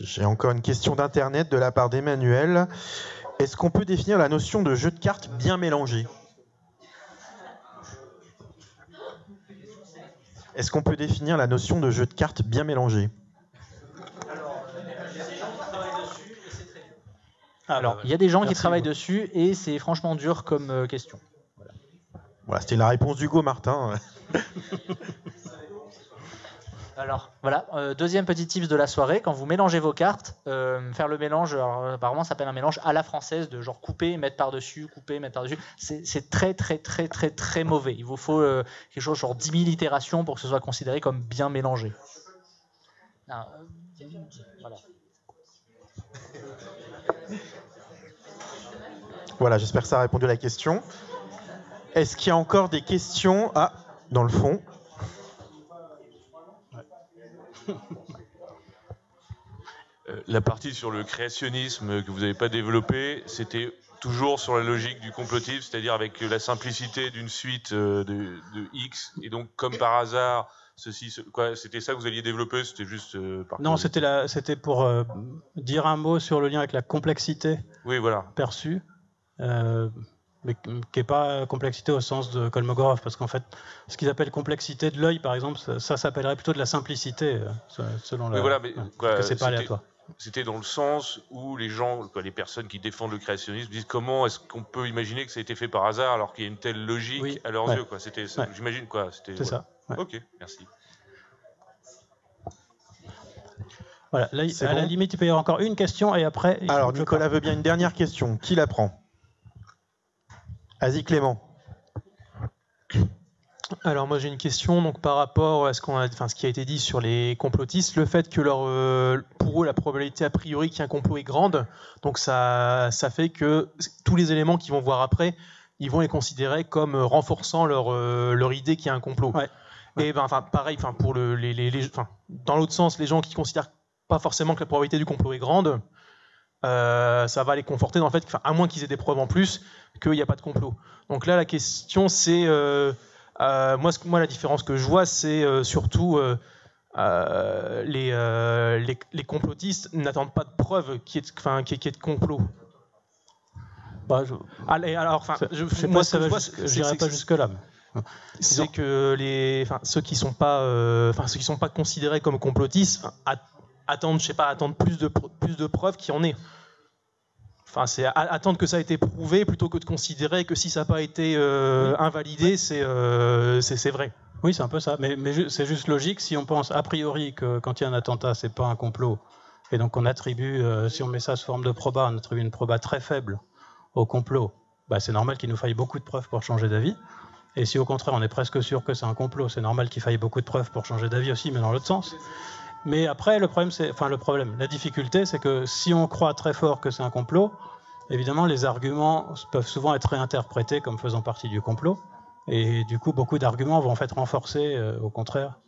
J'ai encore une question d'Internet de la part d'Emmanuel. Est-ce qu'on peut définir la notion de jeu de cartes bien mélangé ? Est-ce qu'on peut définir la notion de jeu de cartes bien mélangé ? Alors, il y a des gens qui travaillent dessus et c'est franchement dur comme question. Voilà, c'était la réponse d'Hugo Martin. Alors, voilà, deuxième petit tips de la soirée, quand vous mélangez vos cartes, faire le mélange, alors, apparemment ça s'appelle un mélange à la française, de genre couper, mettre par-dessus, couper, mettre par-dessus. C'est très, très, très, très, très mauvais. Il vous faut quelque chose genre 10 000 itérations pour que ce soit considéré comme bien mélangé. Voilà. Voilà, j'espère que ça a répondu à la question. Est-ce qu'il y a encore des questions dans le fond? La partie sur le créationnisme que vous n'avez pas développée, c'était toujours sur la logique du complotisme, c'est-à-dire avec la simplicité d'une suite de X, et donc comme par hasard, c'était ça que vous alliez développer, c'était juste Non, c'était pour dire un mot sur le lien avec la complexité perçue, mais qui n'est pas complexité au sens de Kolmogorov, parce qu'en fait, ce qu'ils appellent complexité de l'œil, par exemple, ça s'appellerait plutôt de la simplicité, selon que c'est pas aléatoire. C'était dans le sens où les gens, les personnes qui défendent le créationnisme disent comment est-ce qu'on peut imaginer que ça a été fait par hasard alors qu'il y a une telle logique à leurs yeux, quoi. C'était, j'imagine quoi. C'est ça. Ouais. Ok, merci. Voilà. Là, à la limite, il peut y avoir encore une question et après. Alors Nicolas veut bien une dernière question. Qui la prend? Vas-y Clément. Alors moi j'ai une question donc par rapport à ce qui a été dit sur les complotistes, le fait que pour eux la probabilité a priori qu'il y ait un complot est grande, donc ça fait que tous les éléments qu'ils vont voir après, ils vont les considérer comme renforçant leur idée qu'il y a un complot. Ouais. Et ben, enfin, pareil, enfin, pour dans l'autre sens, les gens qui considèrent pas forcément que la probabilité du complot est grande, ça va les conforter dans le fait qu'à moins qu'ils aient des preuves en plus, qu'il n'y a pas de complot. Donc là, la question, c'est moi, la différence que je vois, c'est surtout les complotistes n'attendent pas de preuves qu'il y ait de complot. Bah, moi, je n'irai pas jusque-là. C'est que ceux qui sont pas considérés comme complotistes attendent plus de preuves qu'il y en ait. Enfin, c'est attendre que ça a été prouvé plutôt que de considérer que si ça n'a pas été invalidé, c'est vrai. Oui, c'est un peu ça. Mais c'est juste logique si on pense a priori que quand il y a un attentat, c'est pas un complot, et donc on attribue, si on met ça sous forme de proba, on attribue une proba très faible au complot. Bah, c'est normal qu'il nous faille beaucoup de preuves pour changer d'avis. Et si au contraire on est presque sûr que c'est un complot, c'est normal qu'il faille beaucoup de preuves pour changer d'avis aussi, mais dans l'autre sens. Mais après, la difficulté, c'est que si on croit très fort que c'est un complot, évidemment, les arguments peuvent souvent être réinterprétés comme faisant partie du complot. Et du coup, beaucoup d'arguments vont en fait renforcer, au contraire.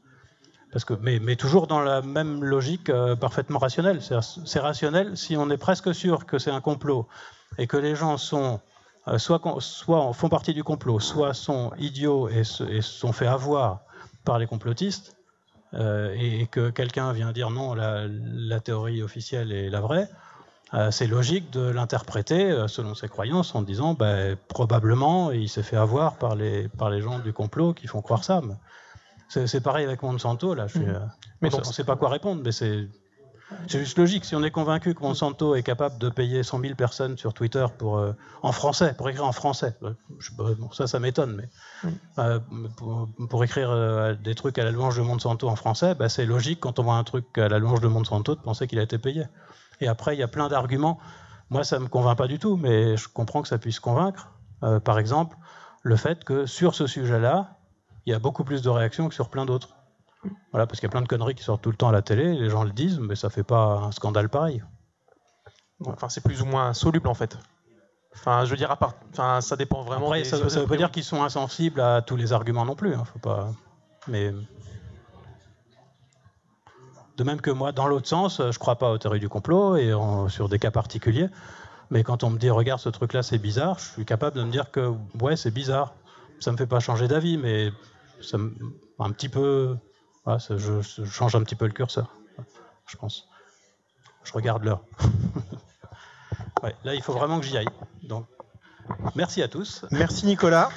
Mais toujours dans la même logique parfaitement rationnelle. C'est rationnel si on est presque sûr que c'est un complot et que les gens sont soit font partie du complot, soit sont idiots et sont fait avoir par les complotistes, et que quelqu'un vient dire non, la théorie officielle est la vraie, c'est logique de l'interpréter selon ses croyances en disant probablement il s'est fait avoir par les gens du complot qui font croire ça. C'est pareil avec Monsanto, là. On ne sait pas quoi répondre, mais c'est juste logique. Si on est convaincu que Monsanto est capable de payer 100 000 personnes sur Twitter pour écrire en français, ça m'étonne, mais pour écrire des trucs à la louange de Monsanto en français, c'est logique quand on voit un truc à la louange de Monsanto de penser qu'il a été payé. Et après, il y a plein d'arguments. Moi, ça ne me convainc pas du tout, mais je comprends que ça puisse convaincre. Par exemple, le fait que sur ce sujet-là, il y a beaucoup plus de réactions que sur plein d'autres. Voilà, parce qu'il y a plein de conneries qui sortent tout le temps à la télé, les gens le disent, mais ça fait pas un scandale pareil. Enfin, c'est plus ou moins insoluble en fait. Enfin, je veux dire, ça dépend vraiment. Après, ça veut pas dire qu'ils sont insensibles à tous les arguments non plus. Faut pas. Mais de même que moi, dans l'autre sens, je crois pas aux théories du complot et sur des cas particuliers. Mais quand on me dit regarde ce truc-là, c'est bizarre, je suis capable de me dire que ouais, c'est bizarre. Ça me fait pas changer d'avis, mais ça un petit peu. Voilà, je change un petit peu le curseur, je pense. Je regarde l'heure. Ouais, là, il faut vraiment que j'y aille. Donc, merci à tous. Merci Nicolas.